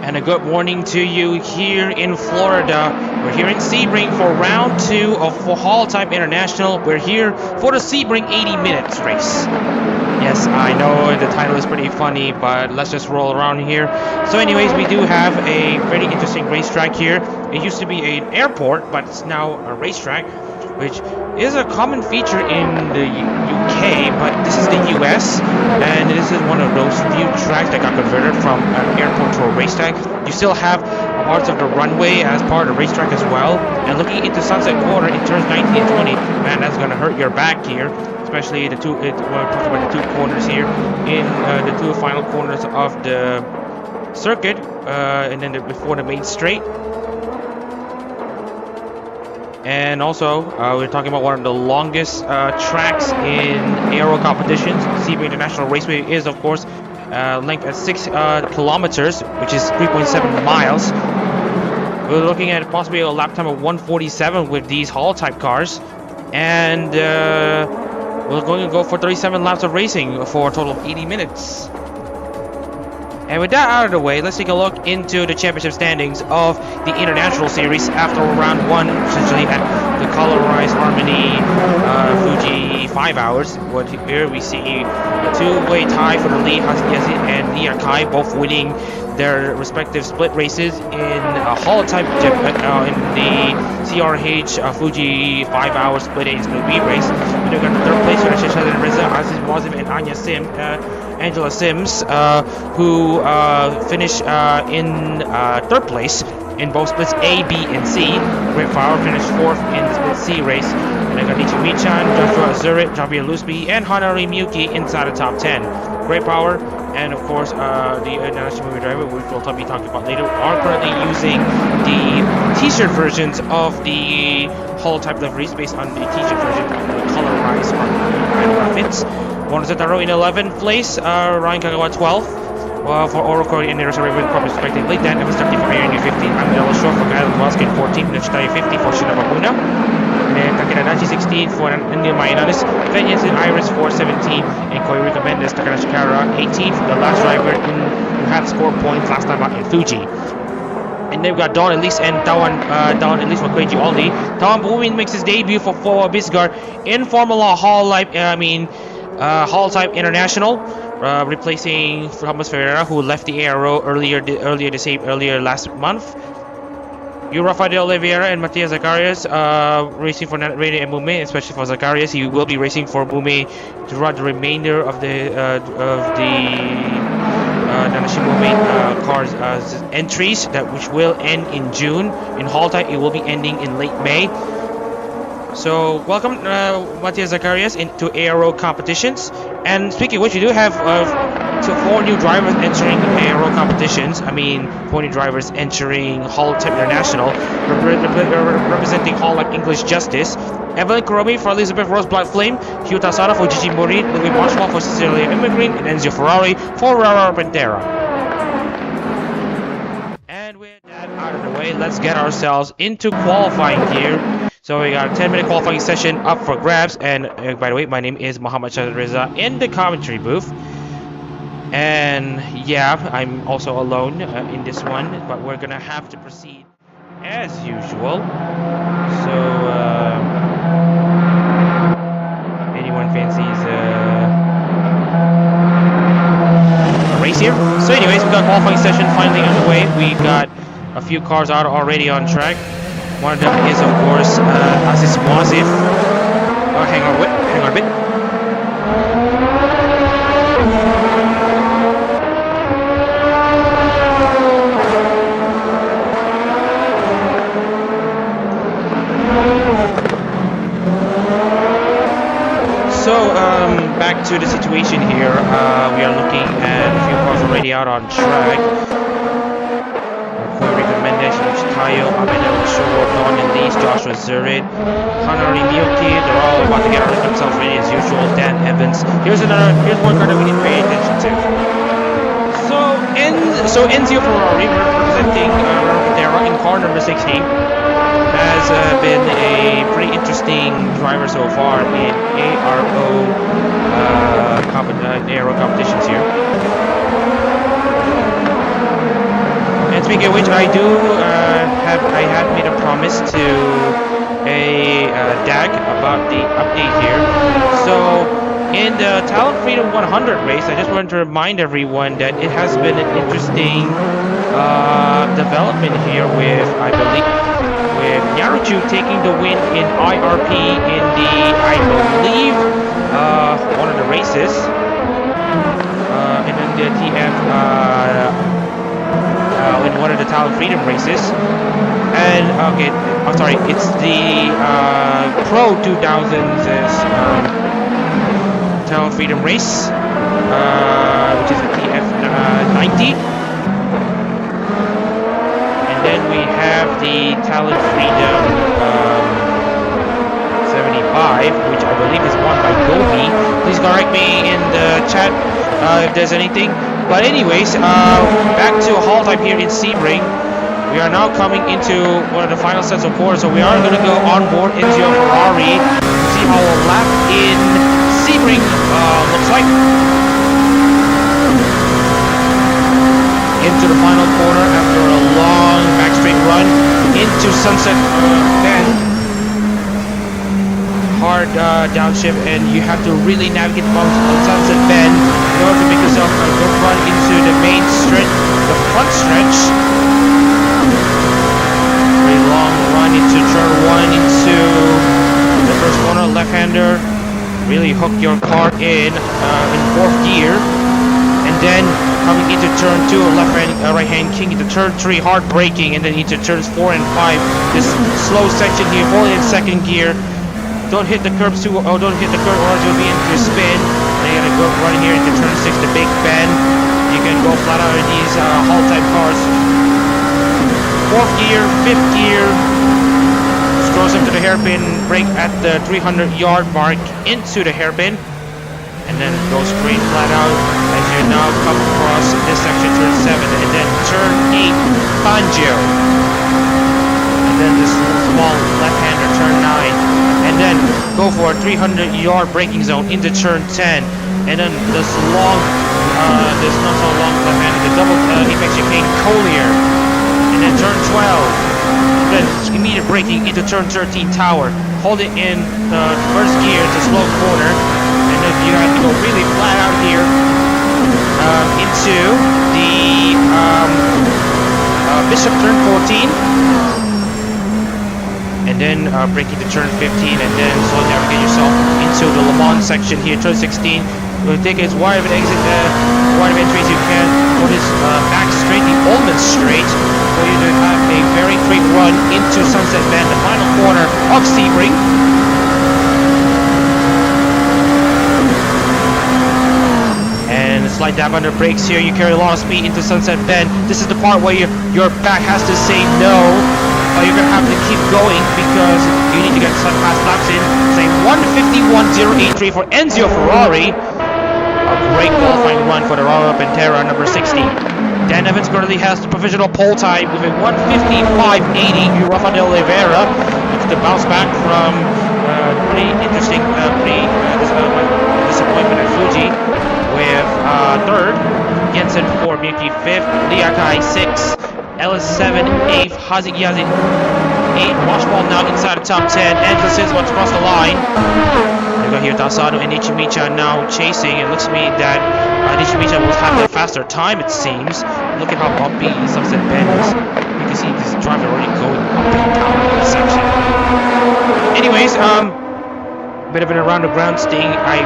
And a good morning to you here in Florida. We're here in Sebring for round 2 of HoloType International. We're here for the Sebring 80 minutes race. Yes, I know the title is pretty funny, but let's just roll around here. So anyways, we do have a very interesting racetrack here. It used to be an airport, but it's now a racetrack, which is a common feature in the UK, but this is the US, and this is one of those few tracks that got converted from an airport to a racetrack. You still have parts of the runway as part of the racetrack as well, and looking into Sunset Corner in turns 19 and 20, man, that's gonna hurt your back here, especially the two. We're talking about the two corners here in the two final corners of the circuit, and then before the main straight. And also, we're talking about one of the longest tracks in aero competitions. Sebring International Raceway is, of course, length at 6 kilometers, which is 3.7 miles. We're looking at possibly a lap time of 1:47 with these HoloType cars. And we're going to go for 37 laps of racing for a total of 80 minutes. And with that out of the way, let's take a look into the championship standings of the International Series after round 1, essentially at the colorized Harmony Fuji 5 hours. What here we see a two-way tie for the lead, Hasayazi and Lia Kai both winning their respective split races in HoloType in the CRH Fuji 5 hour split A's Movie race. We got the third place for Shashad Reza, Aziz Wazim, and Angela Sims, who finished in third place in both splits A, B, and C. Great Flower finished 4th in the split C race. And I got Ichi Michan, Joshua Zurit, Javier Lusby, and Hanari Miyuki inside the top 10. Great Power, and of course the International Movie driver, which we'll be talking about later, are currently using the t-shirt versions of the HoloType liveries based on the t-shirt version of the colorized outfits. Monotaro in 11th place, Ryan Kagawa 12th. For Oracle in the Reservoir Corp respectively. Dan Evans 30 for Aaron 15, Amidala Shaw for Adam Waskin 14, Nishitari 50 for Shinabakuna. And then Takedachi 16 for Anil Mayananis, Ben Jensen Iris 417, and Koyurika Mendes, Takanashi Kara 18 for the last driver who had scored points last time out in Fuji. And then we've got Don Elise and Don Elise for Koichi Aldi. Tom Boomin makes his debut for Bisgar in Formula HoloType International. Replacing Thomas Ferreira, who left the aero earlier last month. Rafael de Oliveira and Matias Zacharias racing for Rene and Mume, especially for Zacharias. He will be racing for Mume throughout the remainder of the Nanashi cars entries, which will end in June. In HoloType, it will be ending in late May. So welcome Matias Zacharias into aero competitions. And speaking of which, you do have 4 new drivers entering aero competitions. 4 new drivers entering HoloType International, representing HoloType English Justice. Evelyn Kuromi for Elizabeth Rose Black Flame, Hugh Tasada for Gigi Morin, Louis Marshall for Cecilia Immigrant, and Enzio Ferrari for Rara Pantera. And with that out of the way, let's get ourselves into qualifying here. So we got a 10-minute qualifying session up for grabs, and by the way, my name is Muhammad Shahid Reza in the commentary booth. And yeah, I'm also alone in this one, but we're gonna have to proceed as usual. So anyone fancies a race here? So anyways, we got qualifying session finally underway. We got a few cars out already on track. One of them is, of course, Aziz Wazif. Oh, hang on a bit. So, back to the situation here. We are looking at a few cars already out on track. Tayo, Amanda Shore, Don Elise, Joshua Zurid, Hanari Miyuki, they're all about to get themselves ready as usual. Dan Evans. Here's one car that we need to pay attention to. So Enzio Ferrari, representing Pantera in car number 16, has been a pretty interesting driver so far in aero competitions here. Speaking of which, I had made a promise to a DAG about the update here. So in the Talent Freedom 100 race, I just wanted to remind everyone that it has been an interesting development here with, I believe, with Naruto taking the win in IRP in the, I believe, one of the races, and then the TF, in one of the Talent Freedom races. And okay, I'm sorry, it's the Pro 2000's Talent Freedom race, which is the TF 90. And then we have the Talent Freedom 75, which I believe is won by Gobi. Please correct me in the chat if there's anything. But anyways, back to HoloType here in Sebring. We are now coming into one of the final sets of course, so we are going to go on board into a Ferrari to see how a lap in Sebring looks like. Into the final corner after a long back straight run into Sunset Bend. Hard downshift, and you have to really navigate on Sunset Bend in order to make yourself a good run into the main stretch, the front stretch. Very long run into turn 1 into the first corner, left-hander. Really hook your car in 4th gear, and then coming into turn 2, right-hand king into turn 3, hard braking, and then into turns 4 and 5. This slow section here, holding in 2nd gear. Don't hit the curbs too, don't hit the curb or else you'll be into spin. Then you gotta go run here into turn 6, the big bend. You can go flat out in these HoloType cars. 4th gear, 5th gear. Scrolls into the hairpin, brake at the 300-yard mark into the hairpin. And then go straight flat out as you now come across this section, turn 7. And then turn 8, Banjo. And then this small left-hander, turn 9. And then go for a 300-yard braking zone into turn 10, and then this long, this not so long left-handed, the double apex chicane Collier, and then turn 12, then immediate braking into turn 13 Tower, hold it in the first gear to slow corner, and then you have to go really flat out here into the Bishop turn 14. And then braking to turn 15, and then slow navigate yourself into the Le Mans section here, turn 16. You'll take as wide of an exit, wide of entry as you can for this back straight, the Ullman straight, for you to have a very quick run into Sunset Bend, the final corner of Sebring. And a slight dab under brakes here, you carry a lot of speed into Sunset Bend. This is the part where your back has to say no. You're going to have to keep going because you need to get some fast laps in. Say 1:51.083 for Enzio Ferrari. A great qualifying run for the Rara Pantera number 60. Dan Evans currently has the provisional pole time with a 1:55.80. Rafa de Oliveira looks to bounce back from pretty interesting disappointment at Fuji with 3rd. Jensen 4, Miyuki 5th, Liakai 6. Ellis 7, 8th, Hazik Yazid 8, Washball now inside the top 10, Angela Sins wants to cross the line. You got here Tasado and Ichimicha now chasing. It looks to me that Ichimicha will have the faster time, it seems. Look at how bumpy Sunset Bend is. You can see this driver already going up and down in this section. Anyways, bit of an around the ground sting. I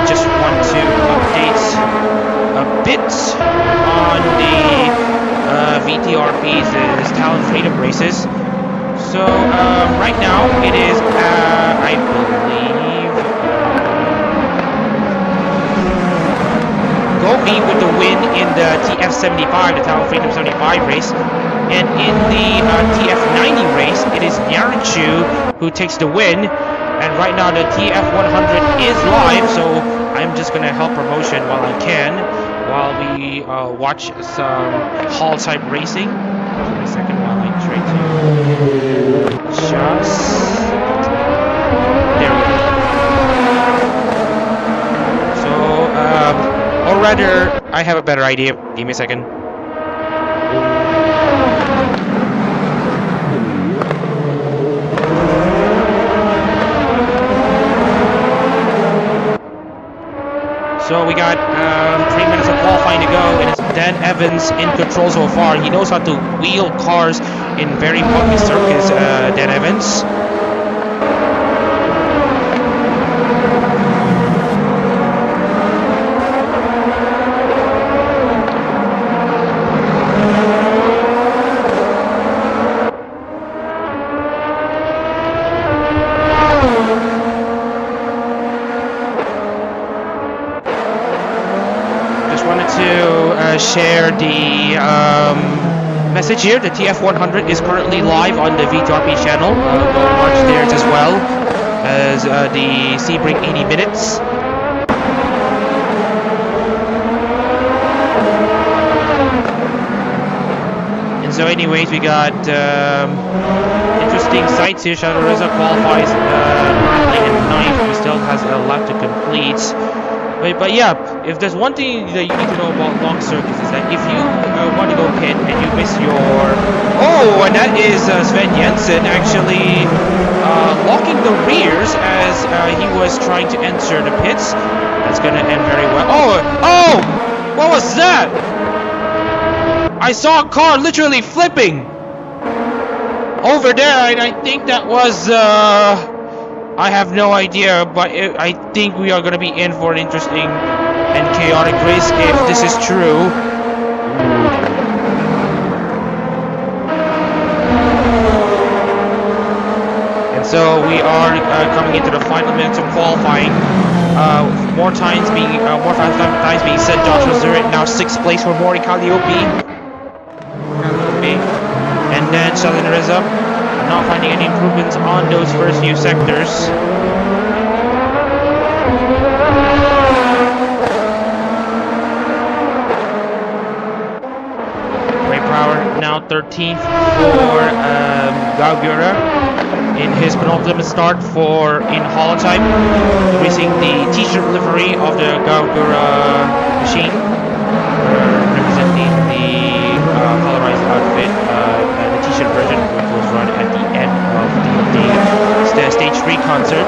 just want to update a bit on the VTRP's Talent Freedom races. So right now it is I believe Gobi with the win in the TF75, the Talent Freedom 75 race, and in the TF90 race it is Naruto who takes the win. And right now the TF100 is live, so I'm just gonna help promotion while I can, while we watch some HoloType racing. Give me a second while I try to just... There we go. So, or rather, I have a better idea. Give me a second. So we got 3 minutes of qualifying to go, and it's Dan Evans in control so far. He knows how to wheel cars in very bumpy circuits, Dan Evans. Share the message here. The TF100 is currently live on the VTRP channel. Go watch theirs as well as the Sebring 80 minutes. And so anyways, we got interesting sights here. Shadow Reza qualifies currently in 9th. He still has a lot to complete. But yeah, if there's one thing that you need to know about long circuits is that if you want to go pit and you miss your... Oh, and that is Sven Jensen actually locking the rears as he was trying to enter the pits. That's going to end very well. Oh! What was that? I saw a car literally flipping over there, and I think that was... I have no idea, but I think we are going to be in for an interesting and chaotic race if this is true. And so we are coming into the final minutes of qualifying. More times being said. Joshua Zurich now 6th place for Mori Calliope. And then Shalin Reza. Not finding any improvements on those first few sectors. Ray Power now 13th for Gaugura in his penultimate start in HoloType, releasing the t-shirt livery of the Gaugura machine, representing the colorized outfit, the t-shirt version, which was run at the end of the Stage 3 concert.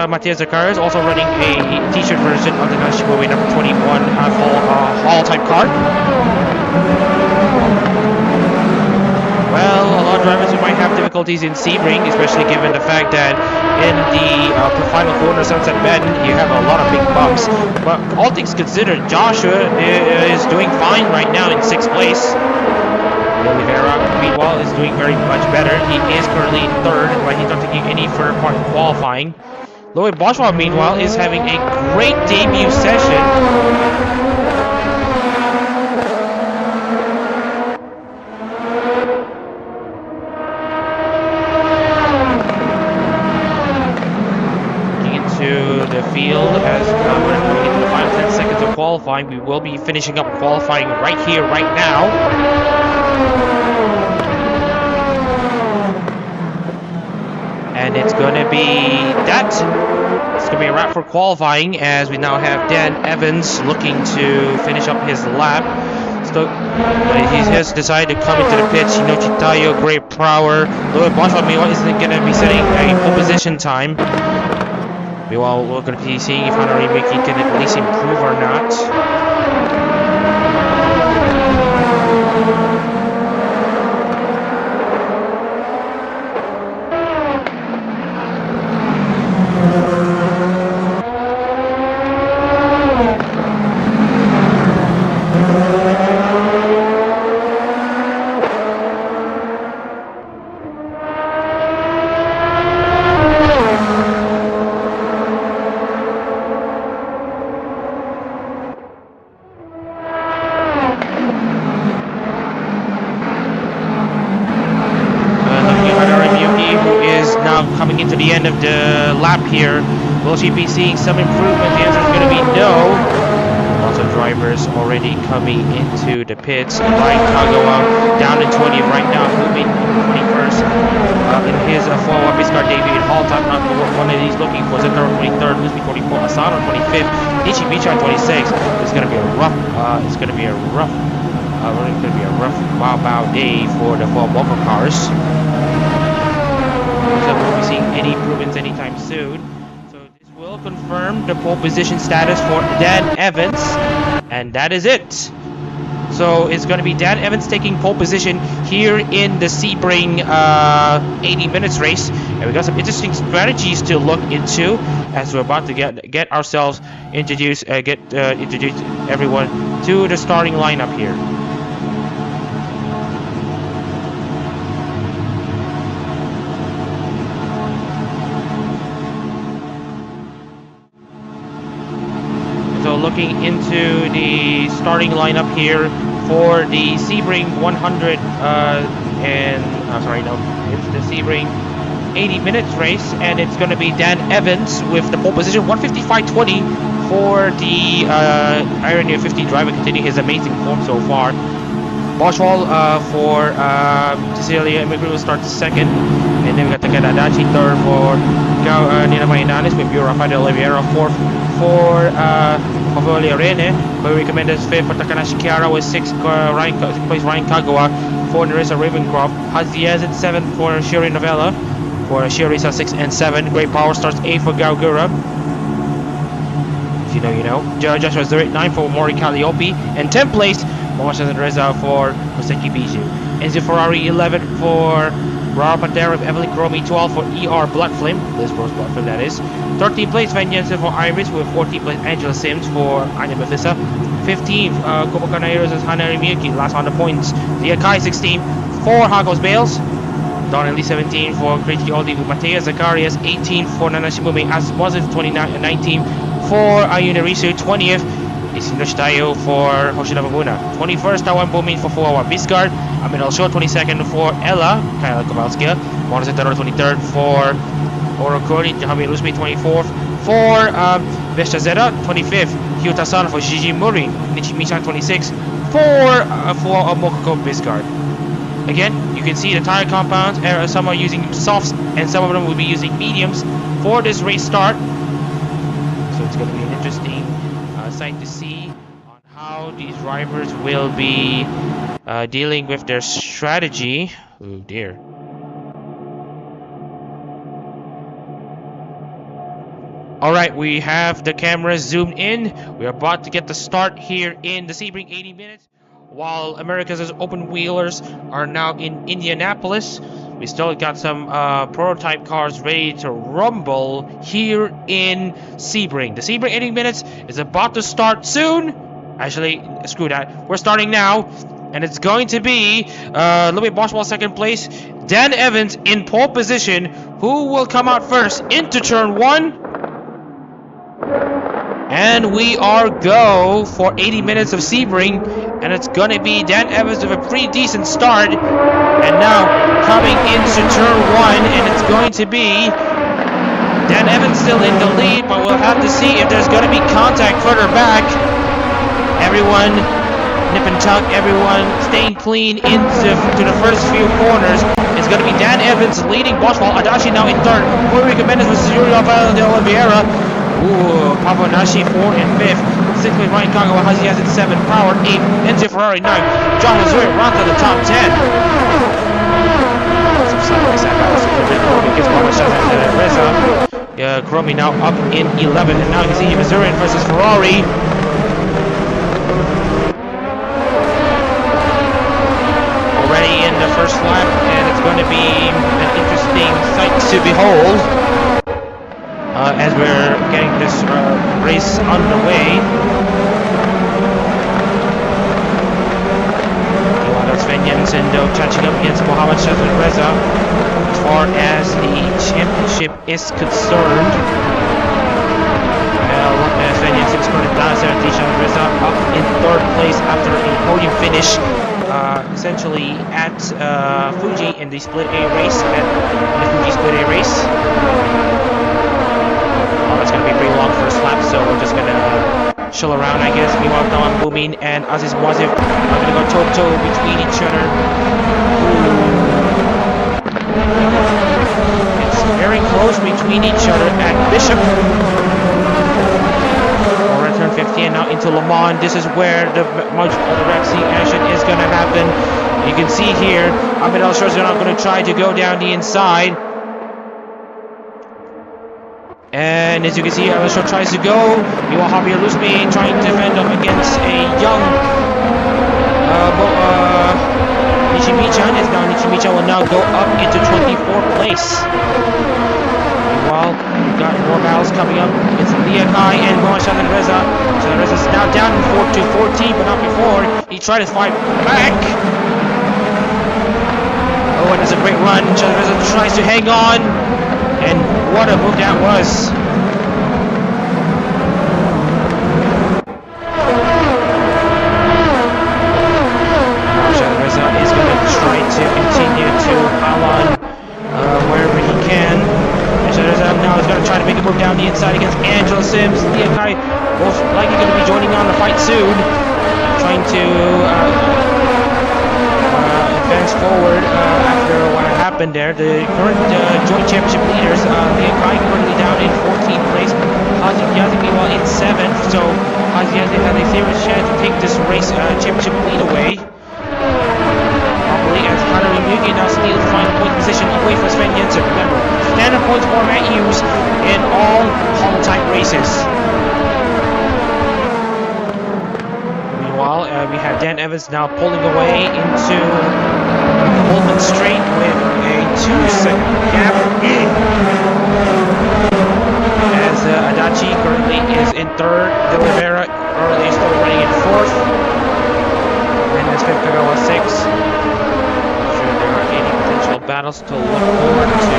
Matthias Zakar is also running a t-shirt version of the Nashimobe number 21 HoloType car. Well, a lot of drivers who might have difficulties in Sebring, especially given the fact that in the final corner Sunset Bend you have a lot of big bumps. But all things considered, Joshua is doing fine right now in 6th place. Oliveira, meanwhile, is doing very much better. He is currently 3rd, but he's not taking any further part in qualifying. Lloyd Boschwald, meanwhile, is having a great debut session. The field as we're coming into the final 10 seconds of qualifying. We will be finishing up qualifying right here, right now. And it's going to be that. It's going to be a wrap for qualifying as we now have Dan Evans looking to finish up his lap. So he has decided to come into the pits. Shinochi Tayo, Great Prower. Lloyd Boschwald, meanwhile, is going to be setting a pole position time. Meanwhile, we're going to be seeing if Hanari Miki can at least improve or not. Coming into the end of the lap here, will she be seeing some improvement? The answer is going to be no. Lots of drivers already coming into the pits. Ryan Kagawa down in 20th right now, moving 21st in his Formula One car debut in HoloType. Not the one that he's looking for. Zetaro 23rd, Lucy 44, Asano 25th, Ichi Bicha 26th. It's going to be a rough. It's going to be a rough bow day for the Volvo cars. So we'll be seeing any improvements anytime soon. So this will confirmed the pole position status for Dan Evans, and that is it. So it's going to be Dan Evans taking pole position here in the Sebring 80 minutes race, and we got some interesting strategies to look into as we're about to get ourselves introduced, introduce everyone to the starting lineup here. So looking into the starting lineup here for the Sebring 100 it's the Sebring 80 minutes race, and it's going to be Dan Evans with the pole position 155.20 for the Iron 50 driver, continuing his amazing form so far. Boschwald for Cecilia Immigrant will start second, and then we got the Adachi third for Nina Mainanis with Rafael de Oliveira fourth for Pavolia Rene, where we recommend as fifth for Takanashi Kiara with sixth Ryan Kagawa for Nerissa Ravencroft, Haziaz at seventh for Shiri Novella, for Shirisa 6 and 7, Great Power starts 8 for Gaugura. If you know, you know. Joshua Zurich 9 for Mori Calliope, and 10th place Mohamed Reza for Hoseki Biju. Enzo Ferrari 11 for Rara Pantera, Evelyn Cromi 12 for ER Bloodflame, Liz Rose Bloodflame that is. 13th place Van Jensen for Iris, with 14th place Angela Sims for Anya Mefisa. 15th Kobakana Heroes' Hanari Miyuki, last on the points. Ziakai 16 for Hagos Bales. Donnelly 17 for Kriti Oldi with Mateo Zacharias, 18 for Nanashimumi as was 29 and 19 for Ayuna Risu, 20th Isinoshitayo for Hoshida Mabuna, 21st Tawan Bomin for Fuawa Biscard, Amin Al Short 22nd for Ella, Kyle Kowalska, Monosetaro 23rd for Orokori, Jahami Lusmi 24th for Vesta Zeta, 25th Hyuta-san for Shiji Muri, Nichimishan 26th for Omokoko Biscard. Again, you can see the tire compounds, some are using softs and some of them will be using mediums for this race start. So it's going to be an interesting sight to see on how these drivers will be dealing with their strategy. Oh dear. Alright, we have the cameras zoomed in. We're about to get the start here in the Sebring 80 minutes. While America's open wheelers are now in Indianapolis, we still got some prototype cars ready to rumble here in Sebring. The Sebring 80 minutes is about to start soon. Actually, screw that. We're starting now, and it's going to be Louis Boschwald second place, Dan Evans in pole position, who will come out first into turn 1. And we are go for 80 minutes of Sebring, and it's gonna be Dan Evans with a pretty decent start, and now coming into turn 1, and it's going to be Dan Evans still in the lead, but we'll have to see if there's gonna be contact further back. Everyone nip and tuck, everyone staying clean into the first few corners. It's gonna be Dan Evans leading Boschwald, Adachi now in third, Puerto Rico Mendes versus Rafael de Oliveira. Pavo Nashi 4 and 5th, 6th place Ryan Kagawa, Haziaz at 7, Power 8, Enzo Ferrari 9, John Missouri round to the top 10. Some side-by-side battles, Cromi gives one shot at Reza. Cromi now up in 11, and now you can see Missouri versus Ferrari. Already in the first lap, and it's going to be an interesting sight to behold. As we're getting this race underway. Sven Jensen though catching up against Mohamed Shazad Reza as far as the championship is concerned. Sven Jensen scored down 17, Shazad Reza up in third place after a podium finish essentially at Fuji in the Split A race, It's going to be a pretty long first lap, so we're just going to chill around, I guess. Meanwhile, Don Bumin and Aziz Wazif are going to go toe-to-toe between each other. It's very close between each other at Bishop. We're at turn 50 and now into Le Mans. This is where the much of the racing action is going to happen. You can see here, Ahmed Al-Shar is not going to try to go down the inside. And as you can see, Elisho tries to go. Meanwhile, Javier Luzme trying to defend him against a young Nichimicha. As now Nichimicha will now go up into 24th place. Meanwhile, we've got more battles coming up. It's Liakai and Shalan Reza. Shalan Reza is now down 4-14, but not before. He tried to fight back. Oh, and it's a great run. Shalan Reza tries to hang on. And what a move that was. Now Shalan Reza is going to try to continue to pile on wherever he can. Now he's going to try to make a move down the inside against Angela Sims. Liakai most likely going to be joining on the fight soon. Trying to advance forward after what happened there. The current joint championship leaders, Liakai currently down in 14th place. Haziyazi meanwhile in 7th. So Haziyazi has a serious chance to take this race championship lead away. As Connor Ryugi now steals the final point position away from Sven Jensen. Remember, standard points format used in all HoloType races. Meanwhile, we have Dan Evans now pulling away into Coleman Straight with a 2-second gap. As Adachi currently is in 3rd, De Oliveira currently still running in 4th, and as Fifth Kagawa 6th. Battles to look forward to.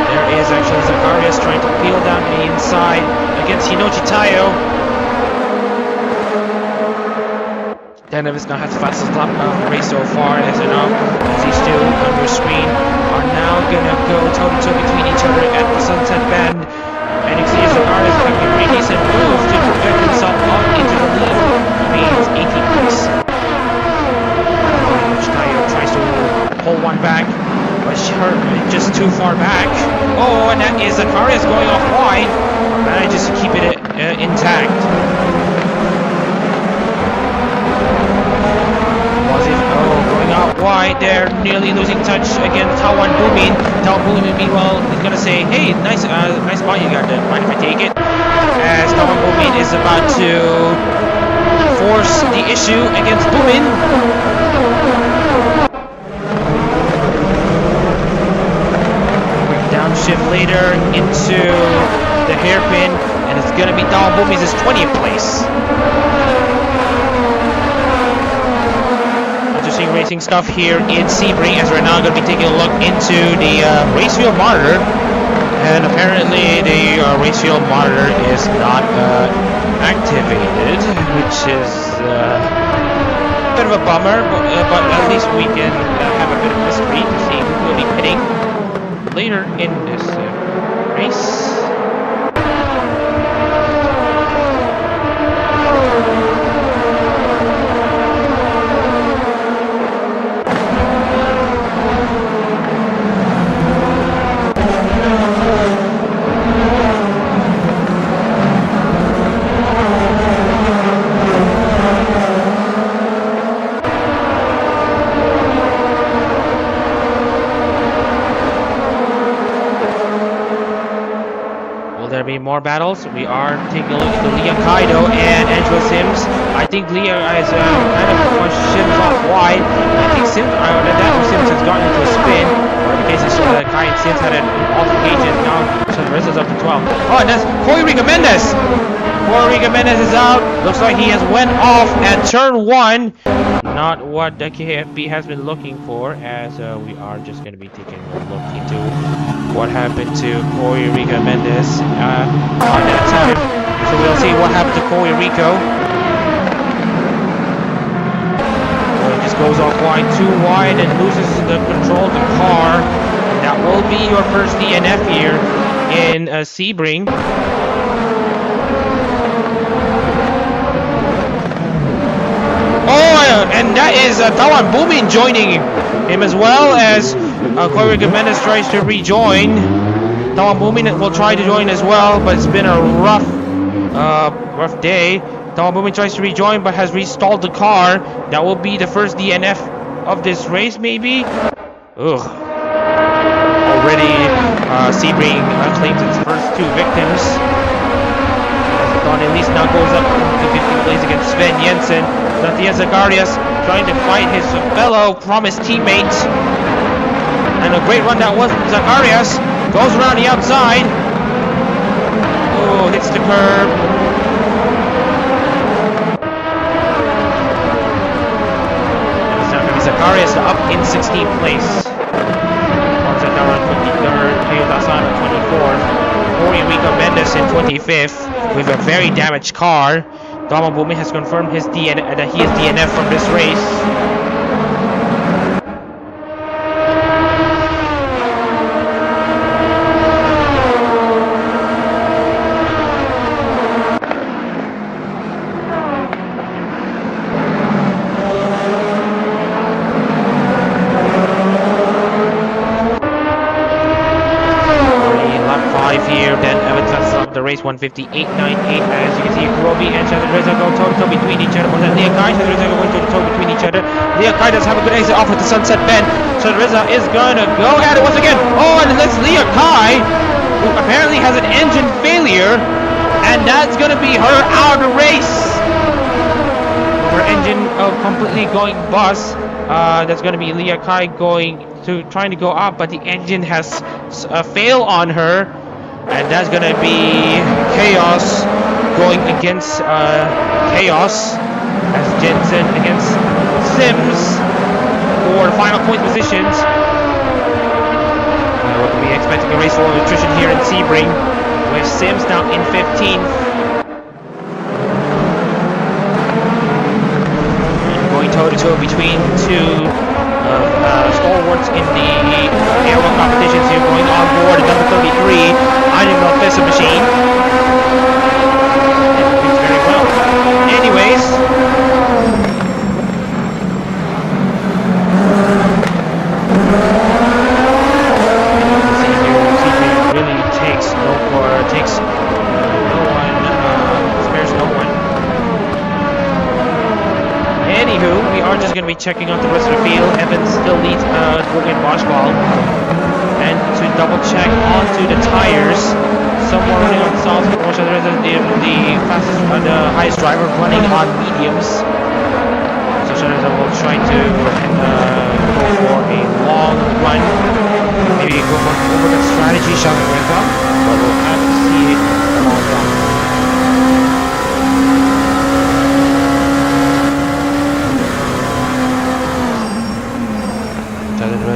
There is actually Zacharias trying to peel down the inside against Hinochi Tayo. Dan Evans now has the fastest lap of the race so far, as you know, as these two on your screen are now gonna go toe-to-toe between each other at the Sunset Bend. And you can see Zacharias making a pretty decent move to project himself up into the lead. He means 18th place. Hinochi Tayo tries to pull one back, but just too far back. Oh, and that is Zacharias going off wide. Manages to keep it intact. Going out wide there, nearly losing touch against Tawan Bumin. Tawan Bumin, meanwhile, is gonna say, "Hey, nice spot you got there. Mind if I take it?" As Tawan Bumin is about to force the issue against Bumin. Downshift later into the hairpin, and it's going to be Tawan Bumi's 20th place. Interesting racing stuff here in Sebring, as we're now going to be taking a look into the race field monitor. And apparently the race field monitor is not activated, which is a bit of a bummer, but at least we can have a bit of history to see who will be pitting later in this race. Be more battles. We are taking a look at Leah Kaido and Angela Sims. I think Leah has kind of punched Sims off wide. I think Sims has gotten into a spin. Or in the case of Kai and Sims had an altercation. Now Reza's up to 12. Oh, and that's Corey Riga Mendez. Corey Riga Mendez is out. Looks like he has went off at turn 1. Not what the KFB has been looking for, as we are just going to be taking a look into what happened to Corey Riga Mendez on that time. So we'll see what happened to Corey Rico. He just goes off wide, too wide, and loses the control of the car. And that will be your first DNF here in Sebring. Oh, and that is Tawan Bumin joining him, as well as Corey Jimenez tries to rejoin. Tawan Bumin will try to join as well, but it's been a rough day. Tawan Bumin tries to rejoin, but has restalled the car. That will be the first DNF of this race, maybe. Ugh. Already Sebring claims its first 2 victims. Don Elise now goes up to 15th place against Sven Jensen. Matthias Zacharias trying to fight his fellow promised teammate. And a great run that was from Zacharias. Goes around the outside. Oh, hits the curb. And it's now going to be Zacharias up in 16th place. Monza now on 23rd. Toyota Sana 24th. Enrico Mendes in 25th with a very damaged car. Dama Bumi has confirmed that he is DNF from this race. Here, then Evans has up the race 158.98. As you can see, Kurobi and Shadid Reza go toe-to-toe between each other. But then Leah Kai, Shadid Reza going toe-to-toe between each other. Leah Kai does have a good exit off at the Sunset Bend. Shadid Reza is gonna go at it once again. Oh, and that's Leah Kai, who apparently has an engine failure, and that's gonna be her out of the race. Her engine completely going bust. That's gonna be Leah Kai trying to go up, but the engine has failed on her. And that's gonna be Chaos going against Chaos as Jensen against Sims for the final point positions. We're gonna be expecting a race for attrition here in Sebring with Sims now in 15th. And going toe-to-toe between 2 stalwarts in the aero competitions here, going on board at number 33. I don't know if that's a machine. It's very well. Anyways, really takes no one, spares no one. Anywho, we are just going to be checking out the rest of the field. Evans still leads Ruben Boschball. And to double check onto the tires, someone running on softs, the fastest, the highest driver running on mediums. So Shadowza will try to go for a long run, maybe go for overcut strategy, Shadowza, but we'll have to see it along that.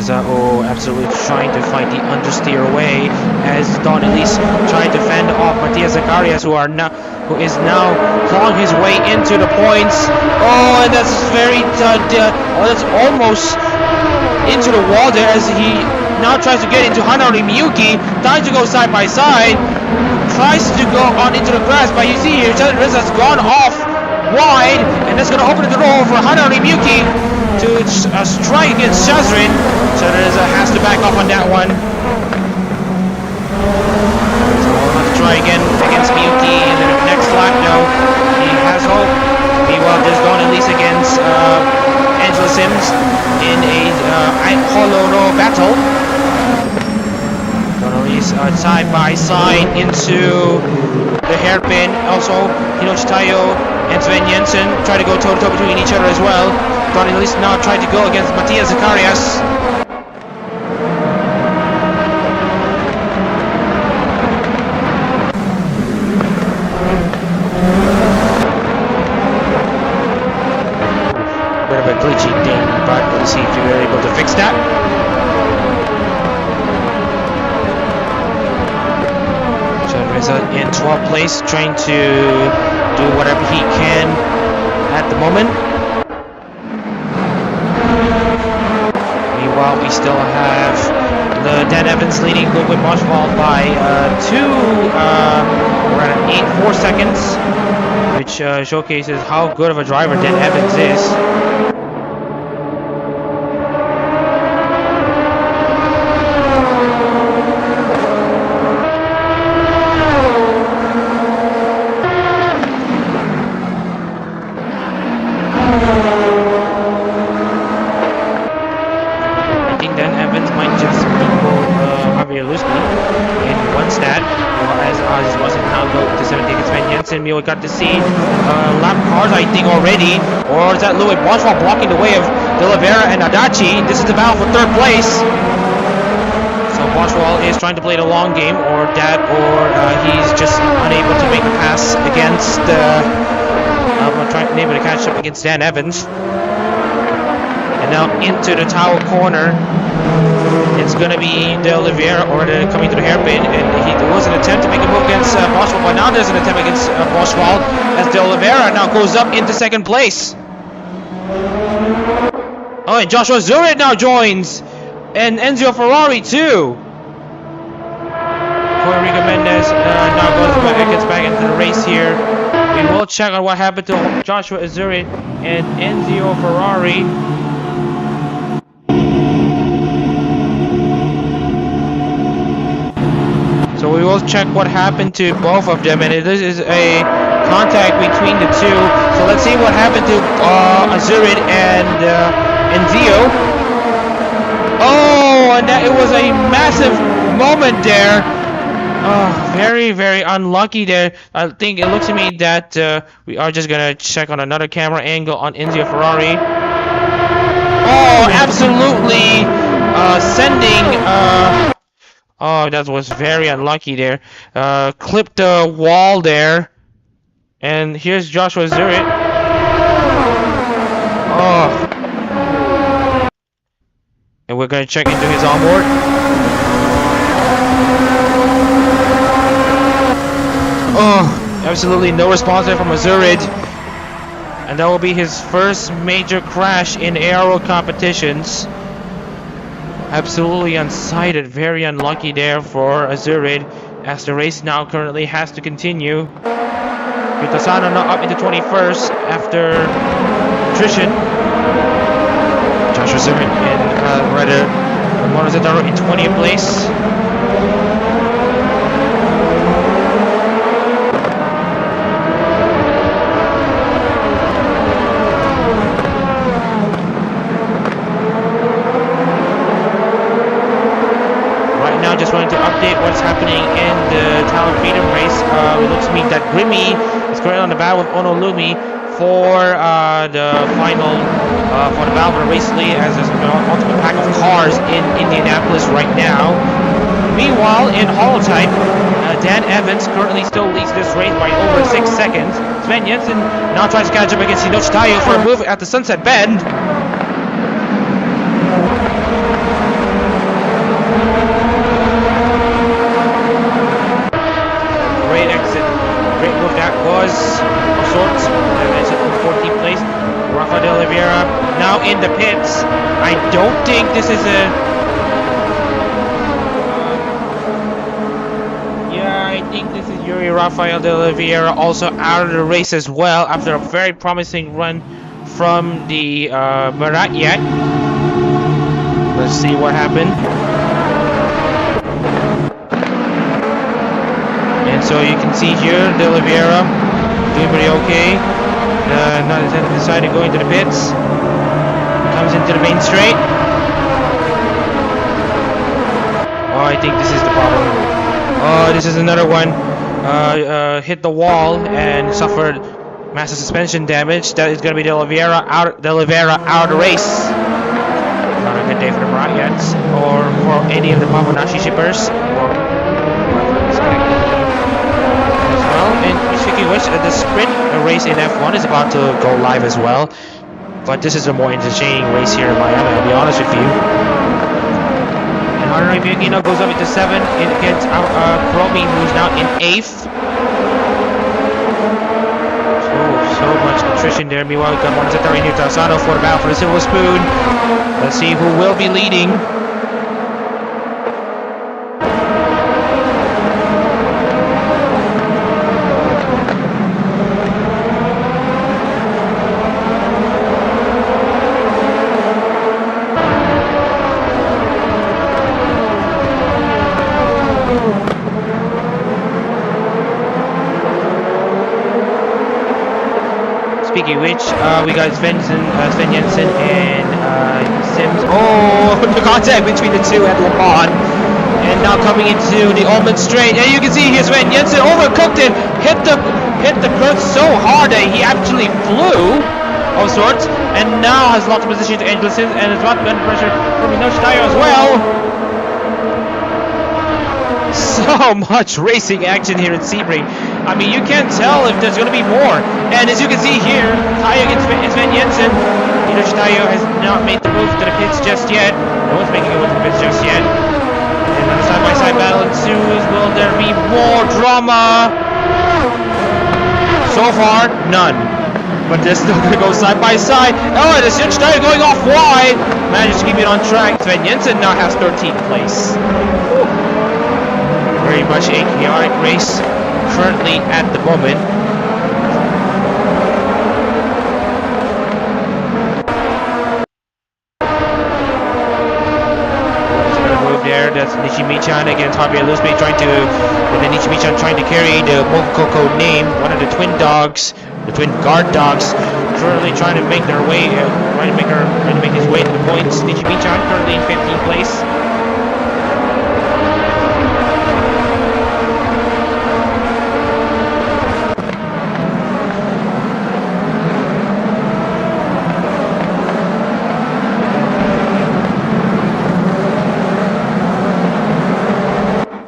Oh, absolutely trying to fight the understeer away as Don Elise trying to fend off Matthias Zacharias, who is now clawing his way into the points. Oh, and that's that's almost into the wall there as he now tries to get into Hanori Miyuki, trying to go side by side, tries to go on into the grass, but you see here, Shadid Reza has gone off wide, and that's going to open the door for Hanori Miyuki to strike against Shazrin. Shadid Reza has to back off on that one. So we'll have to try again against Miyuki in the next lap. No, he has hope. Meanwhile, there's Don Elise against Angela Sims in a Hollow battle. Don Elise side by side into the hairpin. Also, Hinoshi Tayo and Sven Jensen try to go toe-to-toe between each other as well. Don Elise now tried to go against Matthias Zacharias. Bit of a glitchy thing, but we'll see if we're able to fix that. Shadid Reza in 12th place, trying to do whatever he can at the moment. Meanwhile, we still have the Dan Evans leading Ludwig Boschwald by 4 seconds, which showcases how good of a driver Dan Evans is. I think Dan Evans might just beat Javier Lusky. Sebring against Sven Jensen. We got to see lap cars, I think, already. Or is that Louis Boschwald blocking the way of De Oliveira and Adachi? This is the battle for third place. So Boschwald is trying to play the long game, or that, or he's just unable to make a pass against, unable to catch up against Dan Evans. And now into the tower corner. It's going to be De Oliveira or coming to the hairpin, and there was an attempt to make a move against Boschwald, but now there's an attempt against Boschwald as De Oliveira now goes up into second place. Oh, and Joshua Zurit now joins, and Enzio Ferrari too. Puerto Rico Mendez now gets back into the race here. We will check on what happened to Joshua Zurit and Enzio Ferrari. So we will check what happened to both of them, and this is a contact between the two. So let's see what happened to Azurid and Enzio. Oh, and it was a massive moment there. Oh, very, very unlucky there. I think it looks to me that we are just gonna check on another camera angle on Enzio Ferrari. Oh, absolutely sending. Oh, that was very unlucky there. Clipped the wall there. And here's Joshua Zurit. Oh. And we're going to check into his onboard. Oh, absolutely no response there from Zurit. And that will be his first major crash in aero competitions. Absolutely unsighted, very unlucky there for Azurid, as the race now currently has to continue. Vitasano now up into 21st after attrition. Joshua Zurid and Monozataro in 20th place. Just wanted to update what's happening in the Talon Freedom race. It looks to me that Grimmy is currently on the battle with Onolumi for the final, for the battle for the race lead, as there's an ultimate pack of cars in Indianapolis right now. Meanwhile, in HoloType, Dan Evans currently still leads this race by over 6 seconds. Sven Jensen now tries to catch up against Hinochi Tayo for a move at the Sunset Bend. Was of sorts, as in 14th place. Rafa De Oliveira now in the pits. I don't think this is a. Yeah, I think this is Yuri Rafael De Oliveira also out of the race as well after a very promising run from the Maratyak. Let's see what happened. And so you can see here De Oliveira doing pretty okay. Not decided to go into the pits. Comes into the main straight. Oh, I think this is the problem. Oh, this is another one. Hit the wall and suffered massive suspension damage. That is going to be De Oliveira out of the race. Not a good day for the Marathons or for any of the Pabonashi shippers. And speaking of which, the sprint race in F1 is about to go live as well. But this is a more entertaining race here in Miami, I'll be honest with you. And Honorary Biagino goes up into 7 against Kromi, who's now in 8th. So much attrition there. Meanwhile, we've got Monzetta and Tasano for the battle for the Silver Spoon. Let's see who will be leading. Speaking of which, we got Sven Jensen and Sims. Oh, the contact between the two at Le Mans. And now coming into the Ultimate straight, and you can see here Sven Jensen overcooked it, hit the curve so hard that he actually flew of sorts, and now has locked the position to Angela Sims and is about to under pressure from Inoshi Tayo as well. So much racing action here in Sebring. I mean, you can't tell if there's going to be more. And as you can see here, Tayo against Sven Jensen. Inoshi Tayo has not made the move to the pits just yet. No one's making a move to the pits just yet. And another side-by-side battle ensues. Will there be more drama? So far, none. But they're still going to go side-by-side. Oh, and Inoshi Tayo going off wide. Manages to keep it on track. Sven Jensen now has 13th place. Whew. Very much a chaotic race currently at the moment. There, that's Nishimichan against Javier Luzbe trying to, and then Nishimichan trying to carry the Mokoko name, one of the twin dogs, the twin guard dogs, currently trying to make their way, trying to make his way to the points. Nishimichan currently in 15th place.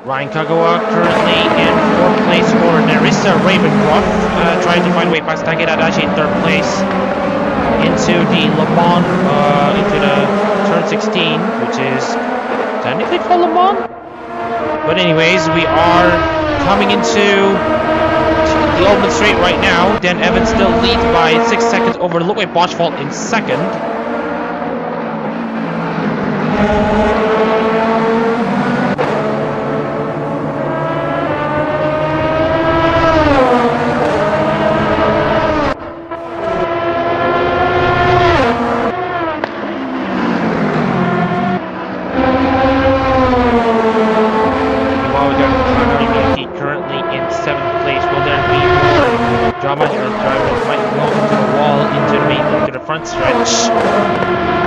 Ryan Kagawa currently in 4th place for Nerissa Ravencroft, trying to find a way past Takeda Adachi in 3rd place into the Le Mans, into the turn 16, which is technically called Le Mans. But anyways, we are coming into the Ultimate straight right now. Dan Evans still leads by 6 seconds over Ludwig Boschwald in 2nd.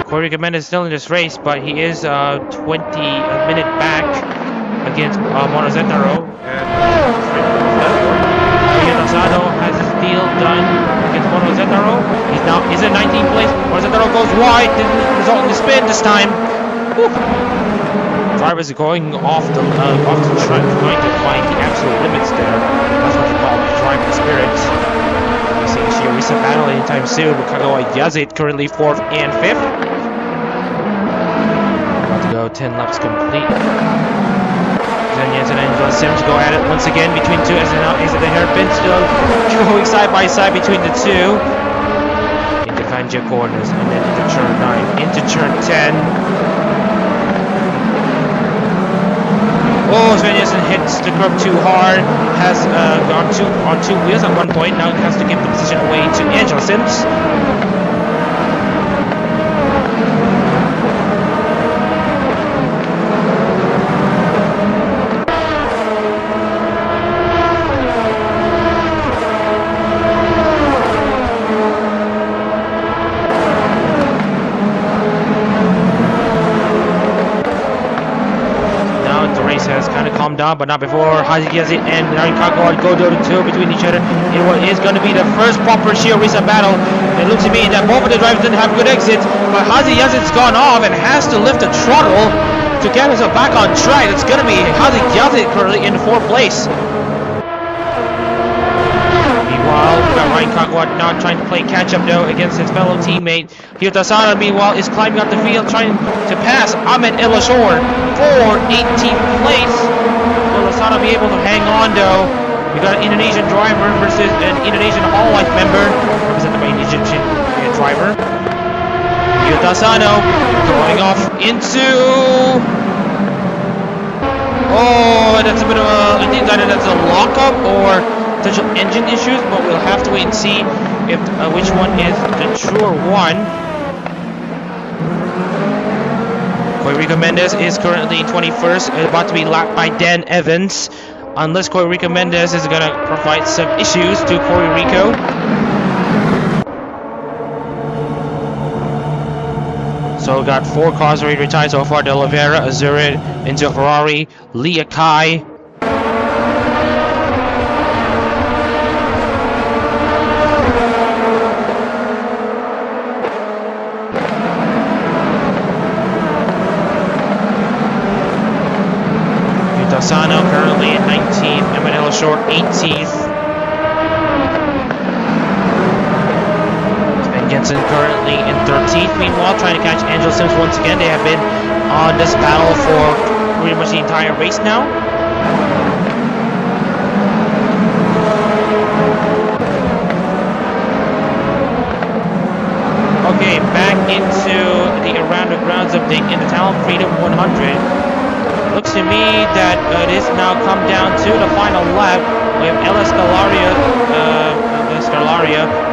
Corey Recommend is still in this race, but he is a minute back against Mono Zetaro. And Asado has his deal done against Mono Zetaro. He's in 19th place. Mono Zetaro goes wide, didn't result in the spin this time. Whew. Drivers are going off the track, trying to find the absolute limits there. That's what you call driver spirit. We see a recent battle anytime soon with Kagawa Yazid currently 4th and 5th. About to go 10 laps complete. Then Jensen and Angela Sims go at it once again between two as the hairpin still going side by side between the two. Into Fangio corners and then into turn 9, into turn 10. Oh, Sven Jensen hits the curb too hard, has gone on two wheels at one point, now has to give the position away to Angela Sims. Has kind of calmed down, but not before Haji and Ryan Kagawa go to two between each other in what is going to be the first proper Shio Risa battle. It looks to me that both of the drivers didn't have good exits, but Haji Yazid's gone off and has to lift the throttle to get himself back on track. It's going to be Haji Yazid currently in 4th place. Meanwhile, we got Ryan Kagawa now trying to play catch-up though against his fellow teammate. Hirota Asano, meanwhile, is climbing up the field trying to pass Ahmed Elashor for 18th place. Will Asano be able to hang on though? We got an Indonesian driver versus an Indonesian HoloType member, represented by an Egyptian driver. Hirota Asano going off into... Oh, that's a bit of a... I think either that's a lockup or potential engine issues, but we'll have to wait and see if which one is the truer one. Corey Mendez is currently in 21st, about to be lapped by Dan Evans. Unless Corey Mendez is going to provide some issues to Corey Rico. So we got 4 cars already retired so far. De Oliveira, Azurid, Enzo Ferrari, Leah Kai. Sano currently in 19th, Emmanuel Short 18th. Sven Jensen currently in 13th. Meanwhile, trying to catch Angel Sims once again. They have been on this battle for pretty much the entire race now. Okay, back into the around the grounds update in the Talon Freedom 100. Looks to me that it is now come down to the final lap. We have Ella Stellaria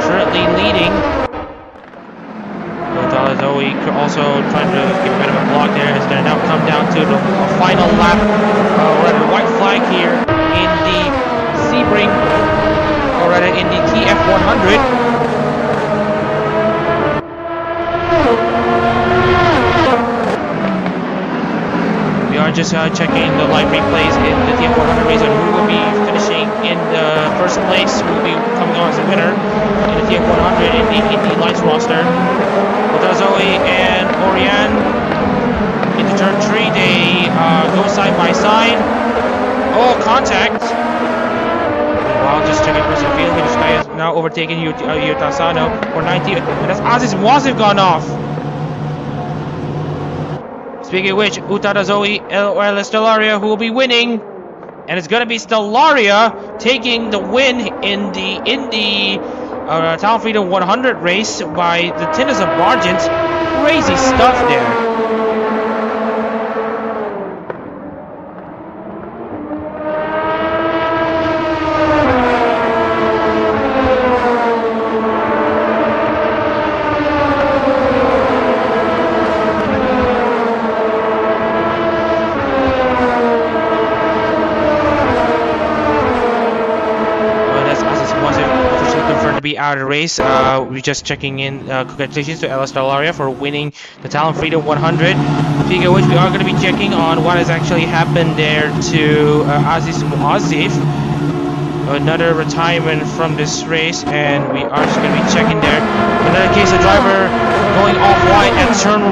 currently leading. Zoe also trying to give a bit of a block there. It's going to now come down to the final lap. We're at the white flag here in the Sebring, or rather in the TF 100. Just checking the live replays in the TF 100 race on who will be finishing in the first place, who will be coming on as a winner in the TF 100 in the Indy Lights roster. With Zoe and Oriane into turn 3, they go side by side. Oh, contact! Meanwhile, just checking first field, this guy is now overtaking Yuta Sano for 90. That's Aziz Mwazif gone off. Speaking of which, Utada Zoe or Stellaria who will be winning, and it's gonna be Stellaria taking the win in the Talon Freedom 100 race by the Tinnis of Margins. Crazy stuff there. Be out of the race. We're just checking in. Congratulations to Ella Stellaria for winning the Talon Freedom 100. Speaking of which, we are going to be checking on what has actually happened there to Aziz Muazif. Another retirement from this race, and we are just going to be checking there. Another case of driver going off wide at turn 1.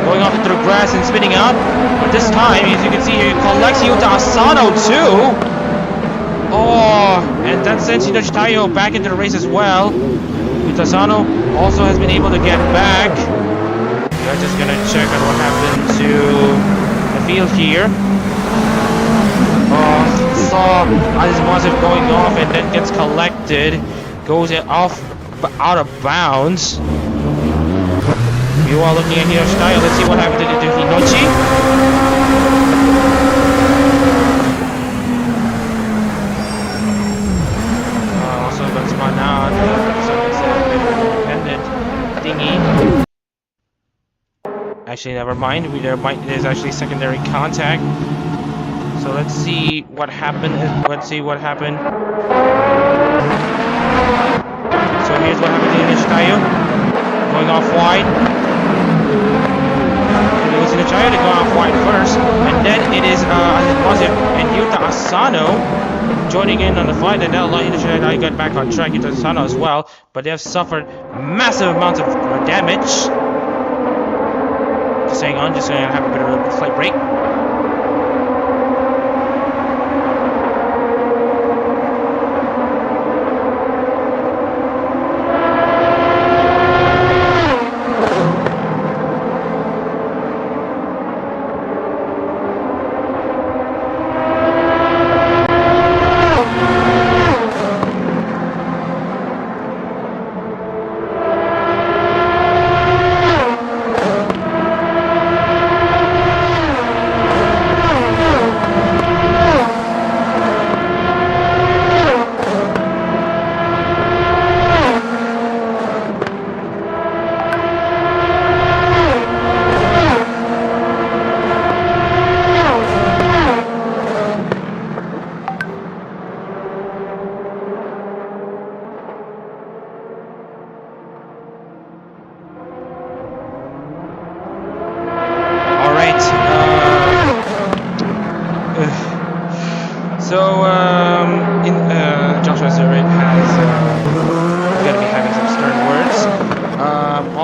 Going off into the grass and spinning out. But this time, as you can see here, collects Yuta Asano too. Oh, and that sends Hinoshi Taiyo back into the race as well. Utasano also has been able to get back. We're just gonna check on what happened to the field here. Oh, saw Aziz Mwazif going off and then gets collected. Goes off out of bounds. You are looking at Hinoshi Taiyo. Let's see what happened to Hinochi. Now independent thingy. Actually, never mind. There's actually secondary contact. So let's see what happened. So here's what happened to Nishitayo. Going off wide. It was Nishitayo to go off wide first, and then it is Aziz and Yuta Asano joining in on the fight, and now I got back on track into Asano as well, but they have suffered massive amounts of damage. Just hang on, just gonna have a bit of a slight break.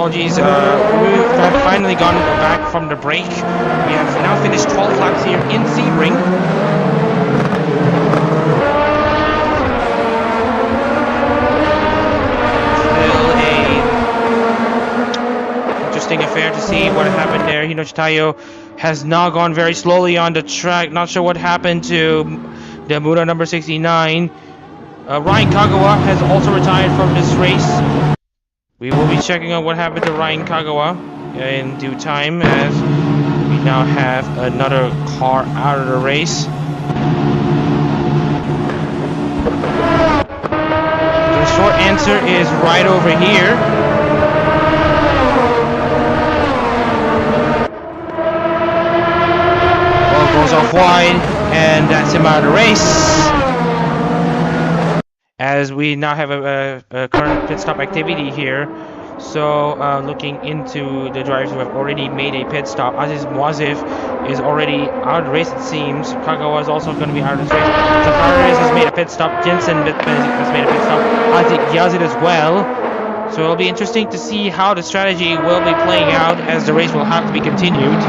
apologies. We have finally gone back from the break. We have now finished 12 laps here in Sebring. Interesting affair to see what happened there. Hinojitayo has now gone very slowly on the track. Not sure what happened to the Muda number 69. Ryan Kagawa has also retired from this race. We will be checking on what happened to Ryan Kagawa in due time, as we now have another car out of the race. The short answer is right over here. Goes off wide, and that's him out of the race. As we now have a current pit stop activity here, so looking into the drivers who have already made a pit stop, Aziz Moazif is already out of the race, it seems. Kagawa is also going to be out of the race. Tavares has made a pit stop. Jensen has made a pit stop. Azik Yazid as well. So it'll be interesting to see how the strategy will be playing out, as the race will have to be continued.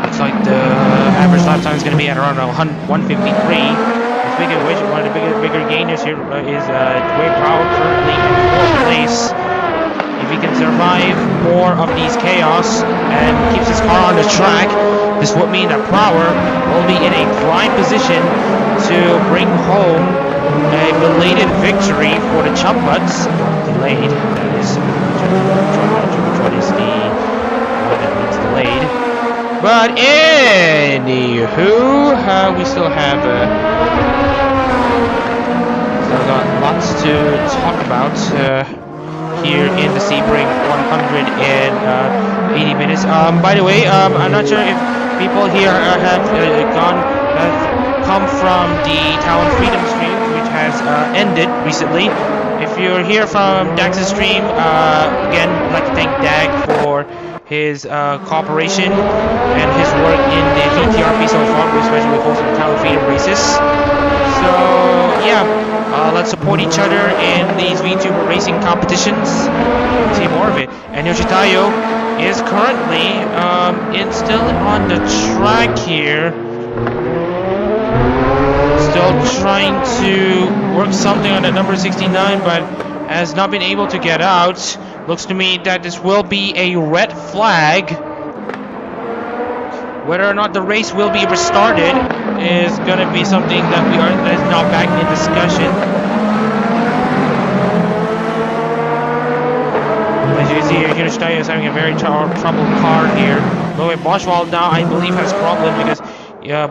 Looks like the average lap time is going to be at around 153. One of the bigger gainers here is Dwayne Proud, currently in 4th place. If he can survive more of these chaos and keeps his car on the track, this would mean that Prower will be in a prime position to bring home a belated victory for the Chumbuts. Delayed, that is. Which one is the one that means delayed? But anywho, we still have got lots to talk about here in the Sebring 180 minutes. By the way, I'm not sure if people here have come from the Talon Freedom stream, which has ended recently. If you're here from Dax's stream, again, I'd like to thank Dag for his cooperation and his work in the VTRP so far, especially with hosting the Talon Freedom races. So yeah, let's support each other in these VTuber racing competitions. See more of it. And Yoshitayo is currently still on the track here. Still trying to work something on that number 69, but has not been able to get out. Looks to me that this will be a red flag. Whether or not the race will be restarted is going to be something that is now back in discussion. As you can see here, Hinojitayo is having a very troubled car here. But with Boschwald now, I believe, has problems because